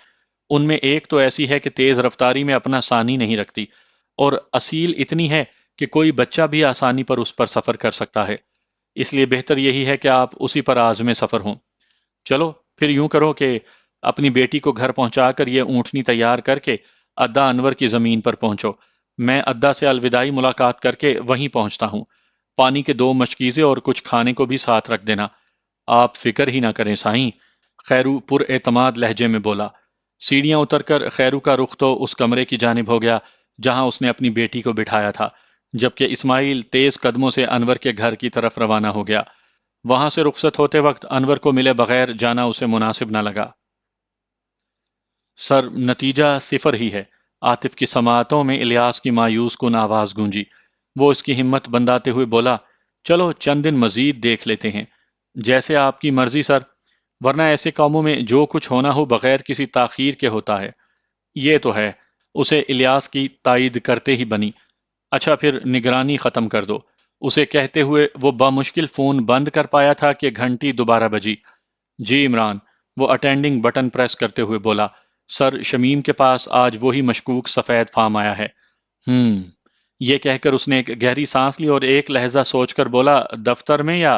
ان میں ایک تو ایسی ہے کہ تیز رفتاری میں اپنا ثانی نہیں رکھتی، اور اصیل اتنی ہے کہ کوئی بچہ بھی آسانی پر اس پر سفر کر سکتا ہے۔ اس لیے بہتر یہی ہے کہ آپ اسی پر عازم سفر ہوں۔ چلو پھر یوں کرو کہ اپنی بیٹی کو گھر پہنچا کر یہ اونٹنی تیار کر کے ادا انور کی زمین پر پہنچو۔ میں ادا سے الوداعی ملاقات کر کے وہیں پہنچتا ہوں۔ پانی کے 2 مشکیزے اور کچھ کھانے کو بھی ساتھ رکھ دینا۔ آپ فکر ہی نہ کریں سائیں، خیرو پر اعتماد لہجے میں بولا۔ سیڑھیاں اتر کر خیرو کا رخ تو اس کمرے کی جانب ہو گیا جہاں اس نے اپنی بیٹی کو بٹھایا تھا، جبکہ اسماعیل تیز قدموں سے انور کے گھر کی طرف روانہ ہو گیا۔ وہاں سے رخصت ہوتے وقت انور کو ملے بغیر جانا اسے مناسب نہ لگا۔ سر، نتیجہ 0 ہی ہے۔ عاطف کی سماعتوں میں الیاس کی مایوس کن آواز گونجی۔ وہ اس کی ہمت بنداتے ہوئے بولا، چلو چند دن مزید دیکھ لیتے ہیں۔ جیسے آپ کی مرضی سر، ورنہ ایسے کاموں میں جو کچھ ہونا ہو بغیر کسی تاخیر کے ہوتا ہے۔ یہ تو ہے، اسے الیاس کی تائید کرتے ہی بنی۔ اچھا پھر نگرانی ختم کر دو، اسے کہتے ہوئے وہ بامشکل فون بند کر پایا تھا کہ گھنٹی دوبارہ بجی۔ جی عمران، وہ اٹینڈنگ بٹن پریس کرتے ہوئے بولا۔ سر، شمیم کے پاس آج وہی مشکوک سفید فام آیا ہے۔ یہ کہہ کر اس نے ایک گہری سانس لی اور ایک لہجہ سوچ کر بولا، دفتر میں یا؟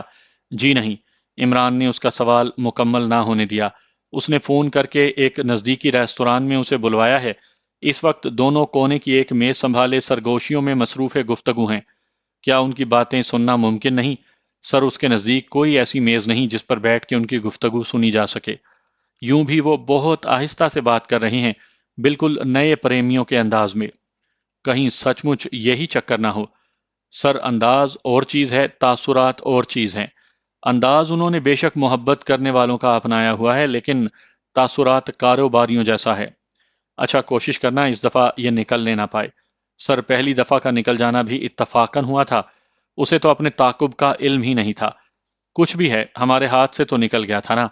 جی نہیں۔ عمران نے اس کا سوال مکمل نہ ہونے دیا۔ اس نے فون کر کے ایک نزدیکی ریستوران میں اسے بلوایا ہے۔ اس وقت دونوں کونے کی ایک میز سنبھالے سرگوشیوں میں مصروف گفتگو ہیں۔ کیا ان کی باتیں سننا ممکن نہیں؟ سر، اس کے نزدیک کوئی ایسی میز نہیں جس پر بیٹھ کے ان کی گفتگو سنی جا سکے۔ یوں بھی وہ بہت آہستہ سے بات کر رہے ہیں، بالکل نئے پریمیوں کے انداز میں۔ کہیں سچ مچ یہی چکر نہ ہو؟ سر، انداز اور چیز ہے، تاثرات اور چیز ہیں۔ انداز انہوں نے بے شک محبت کرنے والوں کا اپنایا ہوا ہے، لیکن تاثرات کاروباریوں جیسا ہے۔ اچھا کوشش کرنا اس دفعہ یہ نکلنے نہ پائے۔ سر، پہلی دفعہ کا نکل جانا بھی اتفاقاً ہوا تھا، اسے تو اپنے تعاقب کا علم ہی نہیں تھا۔ کچھ بھی ہے، ہمارے ہاتھ سے تو نکل گیا تھا نا۔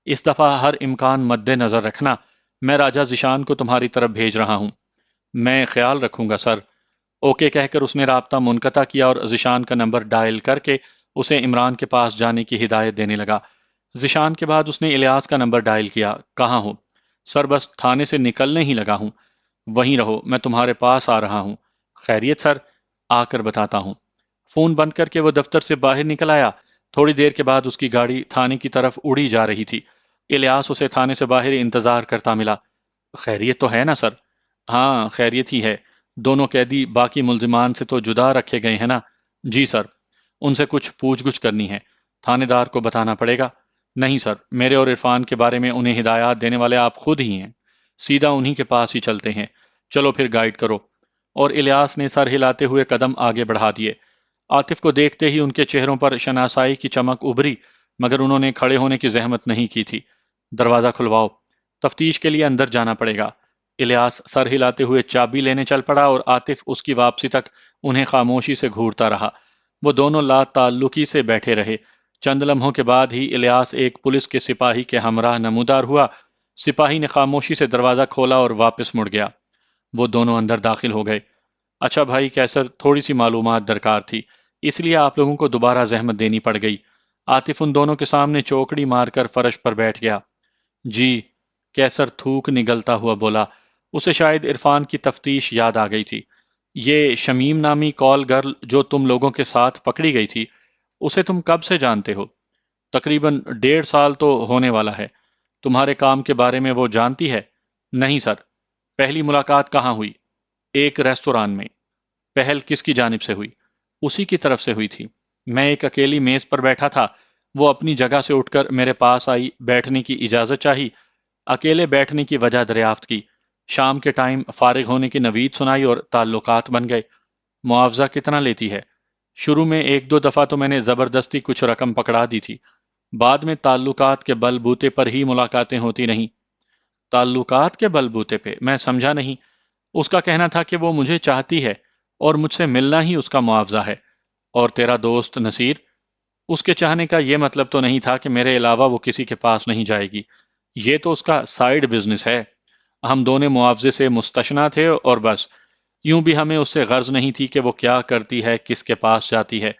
اس دفعہ ہر امکان مد نظر رکھنا۔ میں راجہ ذیشان کو تمہاری طرف بھیج رہا ہوں۔ میں خیال رکھوں گا سر۔ اوکے کہہ کر اس نے رابطہ منقطع کیا اور ذیشان کا نمبر ڈائل کر کے اسے عمران کے پاس جانے کی ہدایت دینے لگا۔ ذیشان کے بعد اس نے الیاس کا نمبر ڈائل کیا۔ کہاں ہو؟ سر بس تھانے سے نکلنے ہی لگا ہوں۔ وہیں رہو، میں تمہارے پاس آ رہا ہوں۔ خیریت سر؟ آ کر بتاتا ہوں۔ فون بند کر کے وہ دفتر سے باہر نکل آیا۔ تھوڑی دیر کے بعد اس کی گاڑی تھانے کی طرف اڑی جا رہی تھی۔ الیاس اسے تھانے سے باہر انتظار کرتا ملا۔ خیریت تو ہے نا سر؟ ہاں خیریت ہی ہے۔ دونوں قیدی باقی ملزمان سے تو جدا رکھے گئے ہیں نا؟ جی سر۔ ان سے کچھ پوچھ گچھ کرنی ہے، تھانے دار کو بتانا پڑے گا؟ نہیں سر، میرے اور عرفان کے بارے میں انہیں ہدایات دینے والے آپ خود ہی ہیں، سیدھا انہی کے پاس ہی چلتے ہیں۔ چلو پھر گائیڈ کرو۔ اور الیاس نے سر ہلاتے ہوئے قدم آگے بڑھا دیے۔ عاطف کو دیکھتے ہی ان کے چہروں پر شناسائی کی چمک ابھری، مگر انہوں نے کھڑے ہونے کی زحمت نہیں کی تھی۔ دروازہ کھلواؤ، تفتیش کے لیے اندر جانا پڑے گا۔ الیاس سر ہلاتے ہوئے چابی لینے چل پڑا اور عاطف اس کی واپسی تک انہیں خاموشی سے گھورتا رہا۔ وہ دونوں لا تعلقی سے بیٹھے رہے۔ چند لمحوں کے بعد ہی الیاس ایک پولیس کے سپاہی کے ہمراہ نمودار ہوا۔ سپاہی نے خاموشی سے دروازہ کھولا اور واپس مڑ گیا۔ وہ دونوں اندر داخل ہو گئے۔ اچھا بھائی کیسر، تھوڑی سی معلومات درکار تھی، اس لیے آپ لوگوں کو دوبارہ زحمت دینی پڑ گئی۔ عاطف ان دونوں کے سامنے چوکڑی مار کر فرش پر بیٹھ گیا۔ جی، کیسر تھوک نگلتا ہوا بولا۔ اسے شاید عرفان کی تفتیش یاد آ گئی تھی۔ یہ شمیم نامی کال گرل جو تم لوگوں کے ساتھ پکڑی گئی تھی، اسے تم کب سے جانتے ہو؟ تقریباً 1.5 سال تو ہونے والا ہے۔ تمہارے کام کے بارے میں وہ جانتی ہے؟ نہیں سر۔ پہلی ملاقات کہاں ہوئی؟ ایک ریستوران میں۔ پہل کس کی جانب سے ہوئی؟ اسی کی طرف سے ہوئی تھی۔ میں ایک اکیلی میز پر بیٹھا تھا، وہ اپنی جگہ سے اٹھ کر میرے پاس آئی، بیٹھنے کی اجازت چاہی۔ اکیلے بیٹھنے کی وجہ دریافت کی۔ شام کے ٹائم فارغ ہونے کی نوید سنائی اور تعلقات بن گئے۔ معاوضہ کتنا لیتی ہے؟ شروع میں 1-2 دفعہ تو میں نے زبردستی کچھ رقم پکڑا دی تھی، بعد میں تعلقات کے بل بوتے پر ہی ملاقاتیں ہوتی رہیں۔ تعلقات کے بل بوتے پہ؟ میں سمجھا نہیں۔ اس کا کہنا تھا کہ وہ مجھے چاہتی ہے اور مجھ سے ملنا ہی اس کا معاوضہ ہے۔ اور تیرا دوست نصیر؟ اس کے چاہنے کا یہ مطلب تو نہیں تھا کہ میرے علاوہ وہ کسی کے پاس نہیں جائے گی۔ یہ تو اس کا سائیڈ بزنس ہے۔ ہم دونوں معاوضے سے مستثنیٰ تھے اور بس۔ یوں بھی ہمیں اس سے غرض نہیں تھی کہ وہ کیا کرتی ہے، کس کے پاس جاتی ہے۔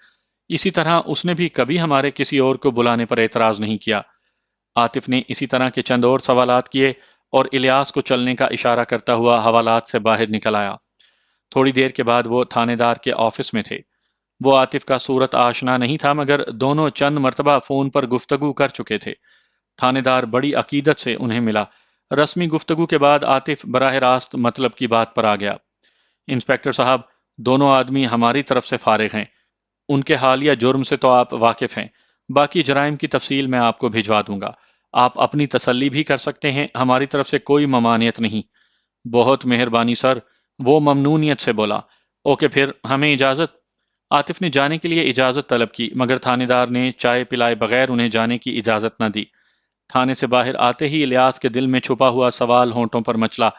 اسی طرح اس نے بھی کبھی ہمارے کسی اور کو بلانے پر اعتراض نہیں کیا۔ عاطف نے اسی طرح کے چند اور سوالات کیے اور الیاس کو چلنے کا اشارہ کرتا ہوا حوالات سے باہر نکل آیا۔ تھوڑی دیر کے بعد وہ تھانے دار کے آفس میں تھے۔ وہ عاطف کا صورت آشنا نہیں تھا، مگر دونوں چند مرتبہ فون پر گفتگو کر چکے تھے۔ تھانے دار بڑی عقیدت سے انہیں ملا۔ رسمی گفتگو کے بعد عاطف براہ راست مطلب کی بات پر آ گیا۔ انسپکٹر صاحب، دونوں آدمی ہماری طرف سے فارغ ہیں۔ ان کے حالیہ جرم سے تو آپ واقف ہیں، باقی جرائم کی تفصیل میں آپ کو بھجوا دوں گا۔ آپ اپنی تسلی بھی کر سکتے ہیں، ہماری طرف سے کوئی ممانعت نہیں۔ بہت مہربانی سر، وہ ممنونیت سے بولا۔ اوکے پھر ہمیں اجازت؟ عاطف نے جانے کے لیے اجازت طلب کی، مگر تھانے دار نے چائے پلائے بغیر انہیں جانے کی اجازت نہ دی۔ تھانے سے باہر آتے ہی الیاس کے دل میں چھپا ہوا سوال ہونٹوں پر مچلا۔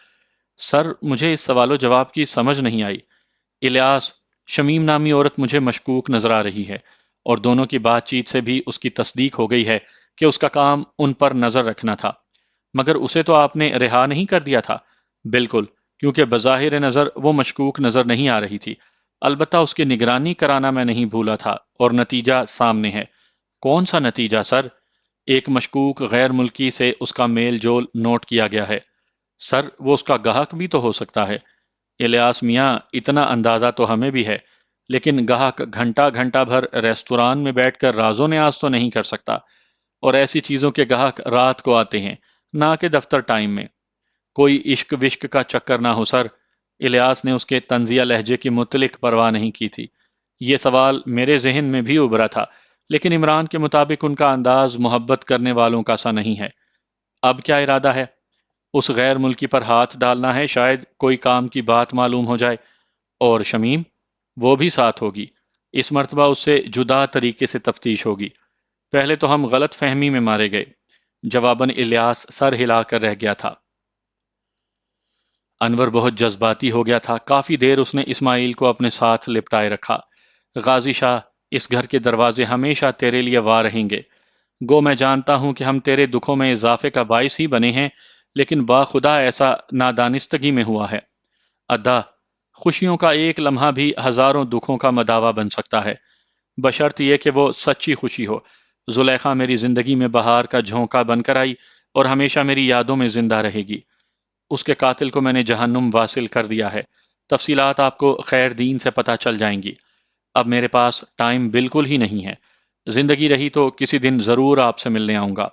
سر، مجھے اس سوال و جواب کی سمجھ نہیں آئی۔ الیاس، شمیم نامی عورت مجھے مشکوک نظر آ رہی ہے، اور دونوں کی بات چیت سے بھی اس کی تصدیق ہو گئی ہے کہ اس کا کام ان پر نظر رکھنا تھا۔ مگر اسے تو آپ نے رہا نہیں کر دیا تھا؟ بالکل، کیونکہ بظاہر نظر وہ مشکوک نظر نہیں آ رہی تھی۔ البتہ اس کی نگرانی کرانا میں نہیں بھولا تھا، اور نتیجہ سامنے ہے۔ کون سا نتیجہ سر؟ ایک مشکوک غیر ملکی سے اس کا میل جول نوٹ کیا گیا ہے۔ سر، وہ اس کا گاہک بھی تو ہو سکتا ہے۔ الیاس میاں، اتنا اندازہ تو ہمیں بھی ہے، لیکن گاہک گھنٹہ گھنٹہ بھر ریستوران میں بیٹھ کر راز و نیاز تو نہیں کر سکتا، اور ایسی چیزوں کے گاہک رات کو آتے ہیں، نہ کہ دفتر ٹائم میں۔ کوئی عشق وشق کا چکر نہ ہو سر؟ الیاس نے اس کے طنزیہ لہجے کی مطلق پرواہ نہیں کی تھی۔ یہ سوال میرے ذہن میں بھی ابھرا تھا، لیکن عمران کے مطابق ان کا انداز محبت کرنے والوں کا سا نہیں ہے۔ اب کیا ارادہ ہے؟ اس غیر ملکی پر ہاتھ ڈالنا ہے، شاید کوئی کام کی بات معلوم ہو جائے۔ اور شمیم؟ وہ بھی ساتھ ہوگی۔ اس مرتبہ اس سے جدا طریقے سے تفتیش ہوگی۔ پہلے تو ہم غلط فہمی میں مارے گئے۔ جواباً الیاس سر ہلا کر رہ گیا تھا۔ انور بہت جذباتی ہو گیا تھا۔ کافی دیر اس نے اسماعیل کو اپنے ساتھ لپٹائے رکھا۔ غازی شاہ، اس گھر کے دروازے ہمیشہ تیرے لیے وا رہیں گے۔ گو میں جانتا ہوں کہ ہم تیرے دکھوں میں اضافے کا باعث ہی بنے ہیں، لیکن باخدا ایسا نادانستگی میں ہوا ہے۔ ادا، خوشیوں کا ایک لمحہ بھی ہزاروں دکھوں کا مداوا بن سکتا ہے، بشرط یہ کہ وہ سچی خوشی ہو۔ زلیخا میری زندگی میں بہار کا جھونکا بن کر آئی، اور ہمیشہ میری یادوں میں زندہ رہے گی۔ اس کے قاتل کو میں نے جہنم واصل کر دیا ہے۔ تفصیلات آپ کو خیر دین سے پتہ چل جائیں گی۔ اب میرے پاس ٹائم بالکل ہی نہیں ہے۔ زندگی رہی تو کسی دن ضرور آپ سے ملنے آؤں گا۔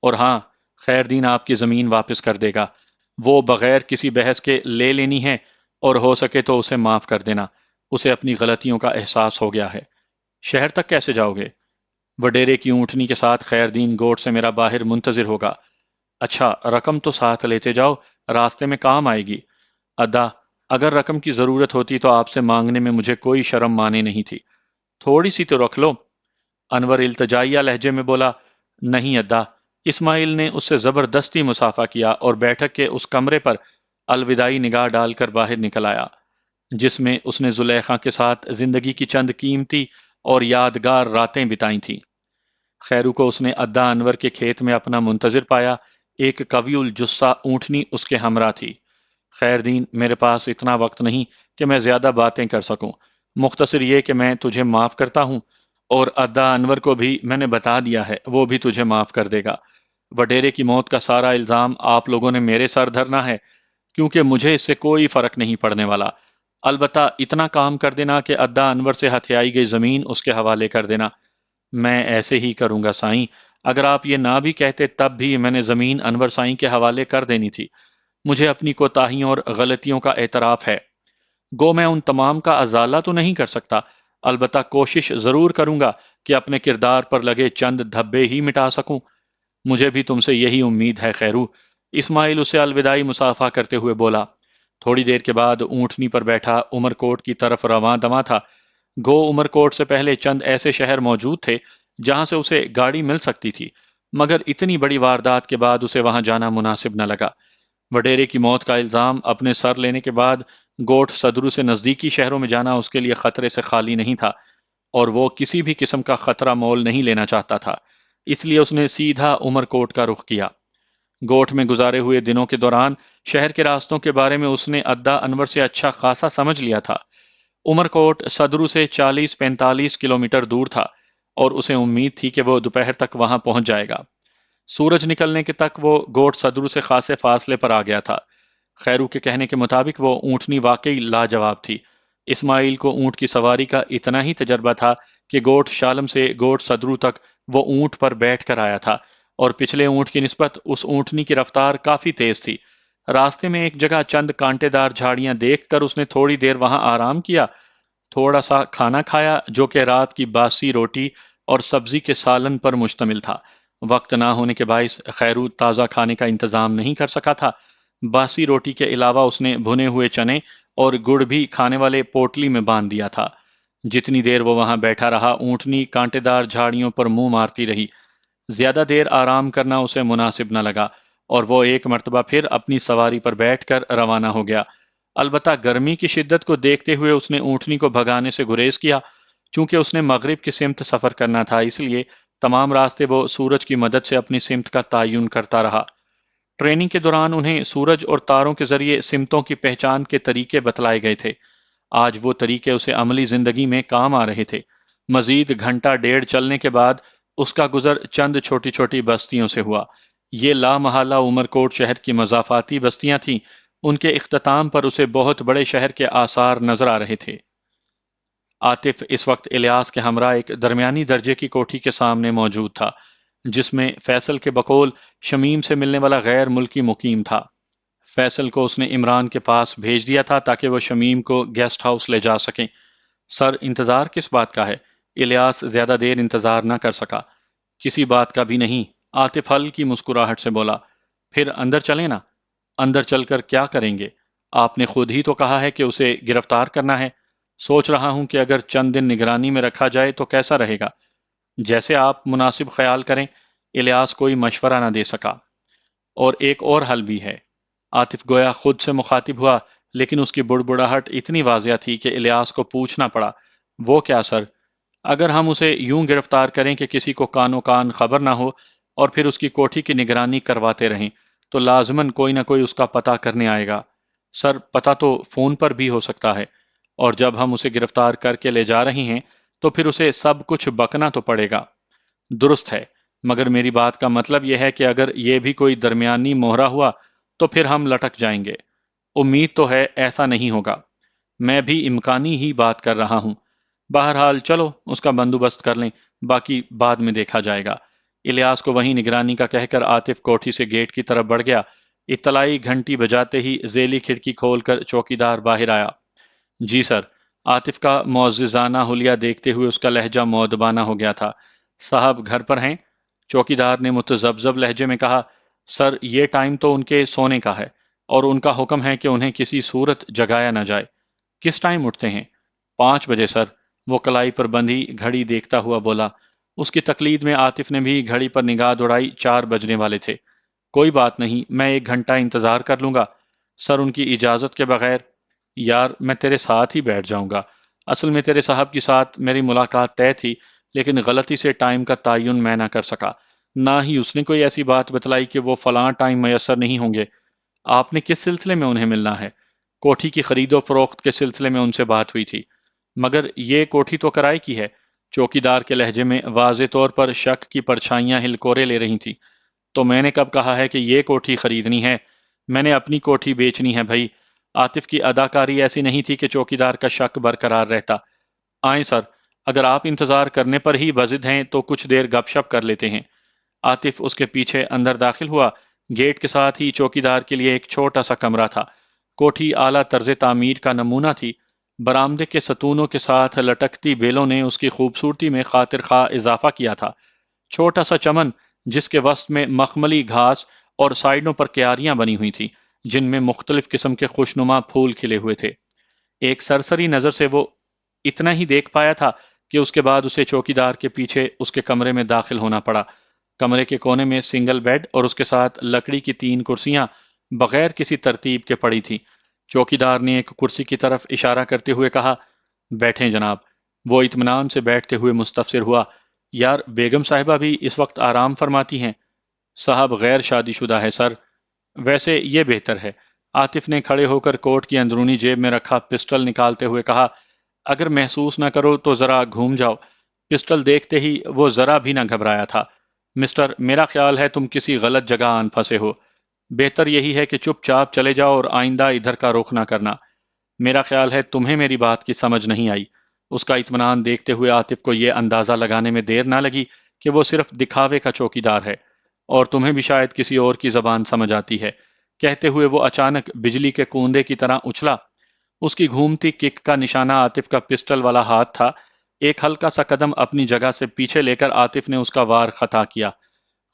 اور ہاں، خیر دین آپ کی زمین واپس کر دے گا۔ وہ بغیر کسی بحث کے لے لینی ہے، اور ہو سکے تو اسے معاف کر دینا۔ اسے اپنی غلطیوں کا احساس ہو گیا ہے۔ شہر تک کیسے جاؤ گے؟ وڈیرے کی اونٹنی کے ساتھ خیر دین گوٹ سے میرا باہر منتظر ہوگا۔ اچھا، رقم تو ساتھ لیتے جاؤ، راستے میں کام آئے گی۔ ادا، اگر رقم کی ضرورت ہوتی تو آپ سے مانگنے میں مجھے کوئی شرم مانے نہیں تھی۔ تھوڑی سی تو رکھ لو۔ انور التجائیہ لہجے میں بولا، نہیں ادا۔ اسماعیل نے اس سے زبردستی مسافہ کیا اور بیٹھک کے اس کمرے پر الوداعی نگاہ ڈال کر باہر نکل آیا جس میں اس نے زلیخا کے ساتھ زندگی کی چند قیمتی اور یادگار راتیں بتائی تھیں۔ خیرو کو اس نے ادا انور کے کھیت میں اپنا منتظر پایا۔ ایک قوی الجثہ اونٹنی اس کے ہمراہ تھی۔ خیر دین، میرے پاس اتنا وقت نہیں کہ میں زیادہ باتیں کر سکوں۔ مختصر یہ کہ میں تجھے معاف کرتا ہوں، اور ادا انور کو بھی میں نے بتا دیا ہے، وہ بھی تجھے معاف کر دے گا۔ وڈیرے کی موت کا سارا الزام آپ لوگوں نے میرے سر دھرنا ہے، کیونکہ مجھے اس سے کوئی فرق نہیں پڑنے والا۔ البتہ اتنا کام کر دینا کہ ادا انور سے ہتھیائی گئی زمین اس کے حوالے کر دینا۔ میں ایسے ہی کروں گا سائیں۔ اگر آپ یہ نہ بھی کہتے تب بھی میں نے زمین انور سائیں کے حوالے کر دینی تھی۔ مجھے اپنی کوتاہیوں اور غلطیوں کا اعتراف ہے۔ گو میں ان تمام کا ازالہ تو نہیں کر سکتا، البتہ کوشش ضرور کروں گا کہ اپنے کردار پر لگے چند دھبے ہی مٹا سکوں۔ مجھے بھی تم سے یہی امید ہے خیرو۔ اسماعیل اسے الوداعی مصافحہ کرتے ہوئے بولا۔ تھوڑی دیر کے بعد اونٹنی پر بیٹھا عمر کوٹ کی طرف رواں دواں تھا۔ گو عمر کوٹ سے پہلے چند ایسے شہر موجود تھے جہاں سے اسے گاڑی مل سکتی تھی، مگر اتنی بڑی واردات کے بعد اسے وہاں جانا مناسب نہ لگا۔ وڈیرے کی موت کا الزام اپنے سر لینے کے بعد گوٹھ صدرو سے نزدیکی شہروں میں جانا اس کے لیے خطرے سے خالی نہیں تھا، اور وہ کسی بھی قسم کا خطرہ مول نہیں لینا چاہتا تھا۔ اس لیے اس نے سیدھا عمر کوٹ کا رخ کیا۔ گوٹھ میں گزارے ہوئے دنوں کے دوران شہر کے راستوں کے بارے میں اس نے ادا انور سے اچھا خاصا سمجھ لیا تھا۔ عمر کوٹ صدرو سے 40-45 کلومیٹر دور تھا، اور اسے امید تھی کہ وہ دوپہر تک وہاں پہنچ جائے گا۔ سورج نکلنے کے تک وہ گوٹھ صدرو سے خاصے فاصلے پر آ گیا تھا۔ خیرو کے کہنے کے مطابق وہ اونٹنی واقعی لاجواب تھی۔ اسماعیل کو اونٹ کی سواری کا اتنا ہی تجربہ تھا کہ گوٹھ شالم سے گوٹھ صدرو تک وہ اونٹ پر بیٹھ کر آیا تھا، اور پچھلے اونٹ کی نسبت اس اونٹنی کی رفتار کافی تیز تھی۔ راستے میں ایک جگہ چند کانٹے دار جھاڑیاں دیکھ کر اس نے تھوڑی دیر وہاں آرام کیا، تھوڑا سا کھانا کھایا جو کہ رات کی باسی روٹی اور سبزی کے سالن پر مشتمل تھا۔ وقت نہ ہونے کے باعث خیرو تازہ کھانے کا انتظام نہیں کر سکا تھا۔ باسی روٹی کے علاوہ اس نے بھنے ہوئے چنے اور گڑ بھی کھانے والے پوٹلی میں باندھ دیا تھا۔ جتنی دیر وہ وہاں بیٹھا رہا اونٹنی کانٹے دار جھاڑیوں پر منہ مارتی رہی۔ زیادہ دیر آرام کرنا اسے مناسب نہ لگا، اور وہ ایک مرتبہ پھر اپنی سواری پر بیٹھ کر روانہ ہو گیا۔ البتہ گرمی کی شدت کو دیکھتے ہوئے اس نے اونٹنی کو بھگانے سے گریز کیا۔ چونکہ اس نے مغرب کی سمت سفر کرنا تھا، اس لیے تمام راستے وہ سورج کی مدد سے اپنی سمت کا تعین کرتا رہا۔ ٹریننگ کے دوران انہیں سورج اور تاروں کے ذریعے سمتوں کی پہچان کے طریقے بتلائے گئے تھے۔ آج وہ طریقے اسے عملی زندگی میں کام آ رہے تھے۔ مزید گھنٹہ ڈیڑھ چلنے کے بعد اس کا گزر چند چھوٹی چھوٹی بستیوں سے ہوا۔ یہ لامحالہ عمر کوٹ شہر کی مضافاتی بستیاں تھیں۔ ان کے اختتام پر اسے بہت بڑے شہر کے آثار نظر آ رہے تھے۔ عاطف اس وقت الیاس کے ہمراہ ایک درمیانی درجے کی کوٹھی کے سامنے موجود تھا، جس میں فیصل کے بقول شمیم سے ملنے والا غیر ملکی مقیم تھا۔ فیصل کو اس نے عمران کے پاس بھیج دیا تھا تاکہ وہ شمیم کو گیسٹ ہاؤس لے جا سکیں۔ سر، انتظار کس بات کا ہے؟ الیاس زیادہ دیر انتظار نہ کر سکا۔ کسی بات کا بھی نہیں، عاطف ہلکی مسکراہٹ سے بولا۔ پھر اندر چلیں نا۔ اندر چل کر کیا کریں گے؟ آپ نے خود ہی تو کہا ہے کہ اسے گرفتار کرنا ہے۔ سوچ رہا ہوں کہ اگر چند دن نگرانی میں رکھا جائے تو کیسا رہے گا؟ جیسے آپ مناسب خیال کریں۔ الیاس کوئی مشورہ نہ دے سکا۔ اور ایک اور حل بھی ہے۔ عاطف گویا خود سے مخاطب ہوا، لیکن اس کی بڑبڑاہٹ اتنی واضح تھی کہ الیاس کو پوچھنا پڑا۔ وہ کیا سر؟ اگر ہم اسے یوں گرفتار کریں کہ کسی کو کانو کان خبر نہ ہو، اور پھر اس کی کوٹھی کی نگرانی کرواتے رہیں، تو لازماً کوئی نہ کوئی اس کا پتہ کرنے آئے گا۔ سر، پتہ تو فون پر بھی ہو سکتا ہے، اور جب ہم اسے گرفتار کر کے لے جا رہے ہیں تو پھر اسے سب کچھ بکنا تو پڑے گا۔ درست ہے، مگر میری بات کا مطلب یہ ہے کہ اگر یہ بھی کوئی درمیانی مہرہ ہوا تو پھر ہم لٹک جائیں گے۔ امید تو ہے ایسا نہیں ہوگا۔ میں بھی امکانی ہی بات کر رہا ہوں۔ بہرحال چلو اس کا بندوبست کر لیں، باقی بعد میں دیکھا جائے گا۔ الیاس کو وہیں نگرانی کا کہہ کر عاطف کوٹھی سے گیٹ کی طرف بڑھ گیا۔ اطلاعی گھنٹی بجاتے ہی ذیلی کھڑکی کھول کر چوکیدار باہر آیا۔ جی سر۔ عاطف کا معززانہ حلیہ دیکھتے ہوئے اس کا لہجہ مؤدبانہ ہو گیا تھا۔ صاحب گھر پر ہیں؟ چوکیدار نے متذبذب لہجے میں کہا۔ سر یہ ٹائم تو ان کے سونے کا ہے اور ان کا حکم ہے کہ انہیں کسی صورت جگایا نہ جائے۔ کس ٹائم اٹھتے ہیں؟ 5 بجے سر۔ وہ کلائی پر بندھی گھڑی دیکھتا ہوا بولا۔ اس کی تقلید میں عاطف نے بھی گھڑی پر نگاہ دوڑائی، 4 بجنے والے تھے۔ کوئی بات نہیں، میں 1 گھنٹہ انتظار کر لوں گا۔ سر ان کی اجازت کے بغیر؟ یار میں تیرے ساتھ ہی بیٹھ جاؤں گا۔ اصل میں تیرے صاحب کی ساتھ میری ملاقات طے تھی، لیکن غلطی سے ٹائم کا تعین میں نہ کر سکا۔ نہ ہی اس نے کوئی ایسی بات بتلائی کہ وہ فلاں ٹائم میسر نہیں ہوں گے۔ آپ نے کس سلسلے میں انہیں ملنا ہے؟ کوٹھی کی خرید و فروخت کے سلسلے میں ان سے بات ہوئی تھی۔ مگر یہ کوٹھی تو کرائے کی ہے۔ چوکیدار کے لہجے میں واضح طور پر شک کی پرچھائیاں ہلکورے لے رہی تھیں۔ تو میں نے کب کہا ہے کہ یہ کوٹھی خریدنی ہے؟ میں نے اپنی کوٹھی بیچنی ہے بھائی۔ عاطف کی اداکاری ایسی نہیں تھی کہ چوکیدار کا شک برقرار رہتا۔ آئیں سر، اگر آپ انتظار کرنے پر ہی بضد ہیں تو کچھ دیر گپ شپ کر لیتے ہیں۔ عاطف اس کے پیچھے اندر داخل ہوا۔ گیٹ کے ساتھ ہی چوکیدار کے لیے ایک چھوٹا سا کمرہ تھا۔ کوٹھی اعلیٰ طرز تعمیر کا نمونہ تھی۔ برآمدے کے ستونوں کے ساتھ لٹکتی بیلوں نے اس کی خوبصورتی میں خاطر خواہ اضافہ کیا تھا۔ چھوٹا سا چمن جس کے وسط میں مخملی گھاس اور سائڈوں پر کیاریاں بنی ہوئی تھیں، جن میں مختلف قسم کے خوشنما پھول کھلے ہوئے تھے۔ ایک سرسری نظر سے وہ اتنا ہی دیکھ پایا تھا کہ اس کے بعد اسے چوکیدار کے پیچھے اس کے کمرے میں داخل ہونا پڑا۔ کمرے کے کونے میں سنگل بیڈ اور اس کے ساتھ لکڑی کی 3 کرسیاں بغیر کسی ترتیب کے پڑی تھیں۔ چوکیدار نے ایک کرسی کی طرف اشارہ کرتے ہوئے کہا، بیٹھیں جناب۔ وہ اطمینان سے بیٹھتے ہوئے مستفسر ہوا، یار بیگم صاحبہ بھی اس وقت آرام فرماتی ہیں؟ صاحب غیر شادی شدہ ہے سر۔ ویسے یہ بہتر ہے۔ عاطف نے کھڑے ہو کر کوٹ کی اندرونی جیب میں رکھا پسٹل نکالتے ہوئے کہا، اگر محسوس نہ کرو تو ذرا گھوم جاؤ۔ پسٹل دیکھتے ہی وہ ذرا بھی نہ گھبرایا تھا۔ مسٹر، میرا خیال ہے تم کسی غلط جگہ آن پھنسے ہو۔ بہتر یہی ہے کہ چپ چاپ چلے جاؤ اور آئندہ ادھر کا رخ نہ کرنا۔ میرا خیال ہے تمہیں میری بات کی سمجھ نہیں آئی۔ اس کا اطمینان دیکھتے ہوئے عاطف کو یہ اندازہ لگانے میں دیر نہ لگی کہ وہ صرف دکھاوے کا چوکیدار ہے اور تمہیں بھی شاید کسی اور کی زبان سمجھ آتی ہے۔ کہتے ہوئے وہ اچانک بجلی کے کوندے کی طرح اچھلا۔ اس کی گھومتی کک کا نشانہ عاطف کا پسٹل والا ہاتھ تھا۔ ایک ہلکا سا قدم اپنی جگہ سے پیچھے لے کر عاطف نے اس کا وار خطا کیا۔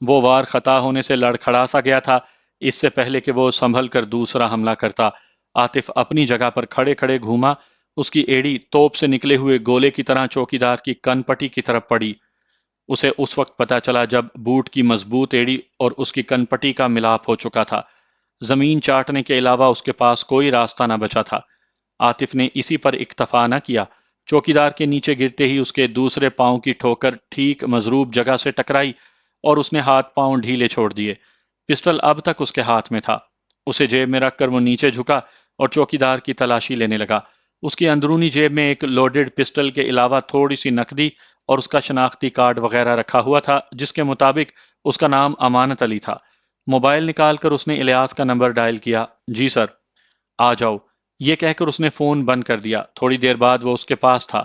وہ وار خطا ہونے سے لڑکھڑا سا گیا تھا۔ اس سے پہلے کہ وہ سنبھل کر دوسرا حملہ کرتا، عاطف اپنی جگہ پر کھڑے کھڑے گھوما۔ اس کی ایڑی توپ سے نکلے ہوئے گولے کی طرح چوکیدار کی کن پٹی کی طرف پڑی۔ اسے اس وقت پتا چلا جب بوٹ کی مضبوط ایڑی اور اس کی کن پٹی کا ملاپ ہو چکا تھا۔ زمین چاٹنے کے علاوہ اس کے پاس کوئی راستہ نہ بچا تھا۔ عاطف نے اسی پر اکتفا نہ کیا۔ چوکیدار کے نیچے گرتے ہی اس کے دوسرے پاؤں کی ٹھوکر ٹھیک مضروب جگہ سے ٹکرائی اور اس نے ہاتھ پاؤں ڈھیلے چھوڑ دیے۔ پسٹل اب تک اس کے ہاتھ میں تھا۔ اسے جیب میں رکھ کر وہ نیچے جھکا اور چوکیدار کی تلاشی لینے لگا۔ اس کی اندرونی جیب میں ایک لوڈڈ پسٹل کے علاوہ تھوڑی سی نقدی اور اس کا شناختی کارڈ وغیرہ رکھا ہوا تھا، جس کے مطابق اس کا نام امانت علی تھا۔ موبائل نکال کر اس نے الیاس کا نمبر ڈائل کیا۔ جی سر۔ آ جاؤ، یہ کہہ کر اس نے فون بند کر دیا۔ تھوڑی دیر بعد وہ اس کے پاس تھا۔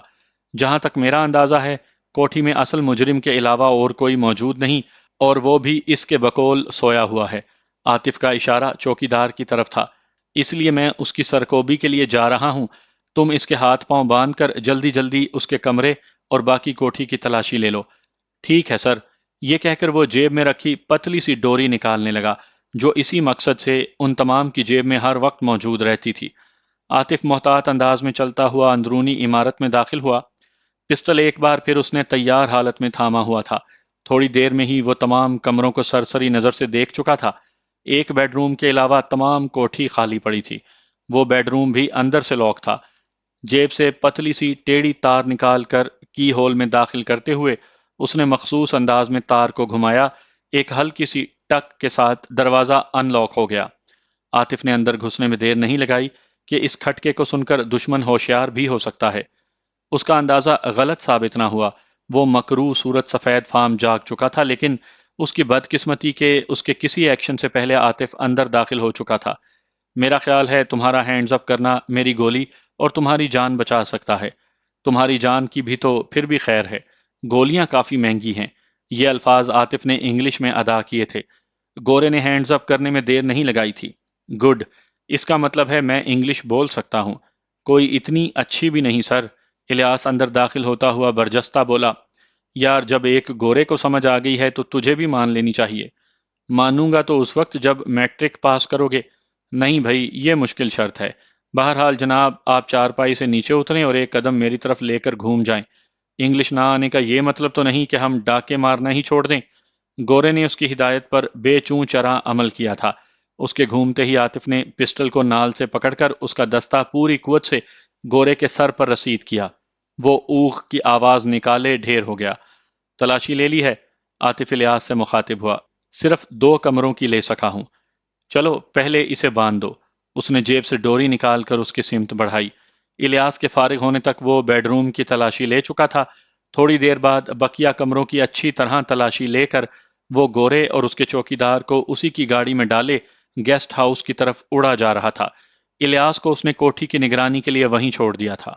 جہاں تک میرا اندازہ ہے کوٹھی میں اصل مجرم کے علاوہ اور کوئی موجود نہیں، اور وہ بھی اس کے بقول سویا ہوا ہے۔ عاطف کا اشارہ چوکیدار کی طرف تھا۔ اس لیے میں اس کی سرکوبی کے لیے جا رہا ہوں۔ تم اس کے ہاتھ پاؤں باندھ کر جلدی جلدی اس کے کمرے اور باقی کوٹھی کی تلاشی لے لو۔ ٹھیک ہے سر۔ یہ کہہ کر وہ جیب میں رکھی پتلی سی ڈوری نکالنے لگا، جو اسی مقصد سے ان تمام کی جیب میں ہر وقت موجود رہتی تھی۔ عاطف محتاط انداز میں چلتا ہوا اندرونی عمارت میں داخل ہوا۔ پسٹل ایک بار پھر اس نے تیار حالت میں تھاما ہوا تھا۔ تھوڑی دیر میں ہی وہ تمام کمروں کو سرسری نظر سے دیکھ چکا تھا۔ ایک بیڈ روم کے علاوہ تمام کوٹھی خالی پڑی تھی۔ وہ بیڈ روم بھی اندر سے لاک تھا۔ جیب سے پتلی سی ٹیڑھی تار نکال کر کی ہول میں داخل کرتے ہوئے اس نے مخصوص انداز میں تار کو گھمایا۔ ایک ہلکی سی ٹک کے ساتھ دروازہ ان لاک ہو گیا۔ عاطف نے اندر گھسنے میں دیر نہیں لگائی کہ اس کھٹکے کو سن کر دشمن ہوشیار بھی ہو سکتا ہے۔ اس کا اندازہ غلط ثابت نہ ہوا۔ وہ مکروہ صورت سفید فام جاگ چکا تھا، لیکن اس کی بدقسمتی کے اس کے کسی ایکشن سے پہلے عاطف اندر داخل ہو چکا تھا۔ میرا خیال ہے تمہارا ہینڈز اپ کرنا میری گولی اور تمہاری جان بچا سکتا ہے۔ تمہاری جان کی بھی تو پھر بھی خیر ہے، گولیاں کافی مہنگی ہیں۔ یہ الفاظ عاطف نے انگلش میں ادا کیے تھے۔ گورے نے ہینڈز اپ کرنے میں دیر نہیں لگائی تھی۔ گڈ، اس کا مطلب ہے میں انگلش بول سکتا ہوں۔ کوئی اتنی اچھی بھی نہیں سر، الیاس اندر داخل ہوتا ہوا برجستہ بولا۔ یار جب ایک گورے کو سمجھ آ گئی ہے تو تجھے بھی مان لینی چاہیے۔ مانوں گا تو اس وقت جب میٹرک پاس کرو گے۔ نہیں بھائی، یہ مشکل شرط ہے۔ بہرحال جناب، آپ چارپائی سے نیچے اتریں اور ایک قدم میری طرف لے کر گھوم جائیں۔ انگلش نہ آنے کا یہ مطلب تو نہیں کہ ہم ڈاکے مارنا ہی چھوڑ دیں۔ گورے نے اس کی ہدایت پر بے چوں چرا عمل کیا تھا۔ اس کے گھومتے ہی عاطف نے پسٹل کو نال سے پکڑ کر اس کا دستہ پوری قوت سے گورے کے سر پر رسید کیا۔ وہ اوغ کی آواز نکالے ڈھیر ہو گیا۔ تلاشی لے لی ہے؟ عاطف الیاس سے مخاطب ہوا۔ صرف 2 کمروں کی لے سکا ہوں۔ چلو پہلے اسے باندھ دو۔ اس نے جیب سے ڈوری نکال کر اس کی سمت بڑھائی۔ الیاس کے فارغ ہونے تک وہ بیڈ روم کی تلاشی لے چکا تھا۔ تھوڑی دیر بعد بقیہ کمروں کی اچھی طرح تلاشی لے کر وہ گورے اور اس کے چوکیدار کو اسی کی گاڑی میں ڈالے گیسٹ ہاؤس کی طرف اڑا جا رہا تھا۔ الیاس کو اس نے کوٹھی کی نگرانی کے لیے وہیں چھوڑ دیا تھا۔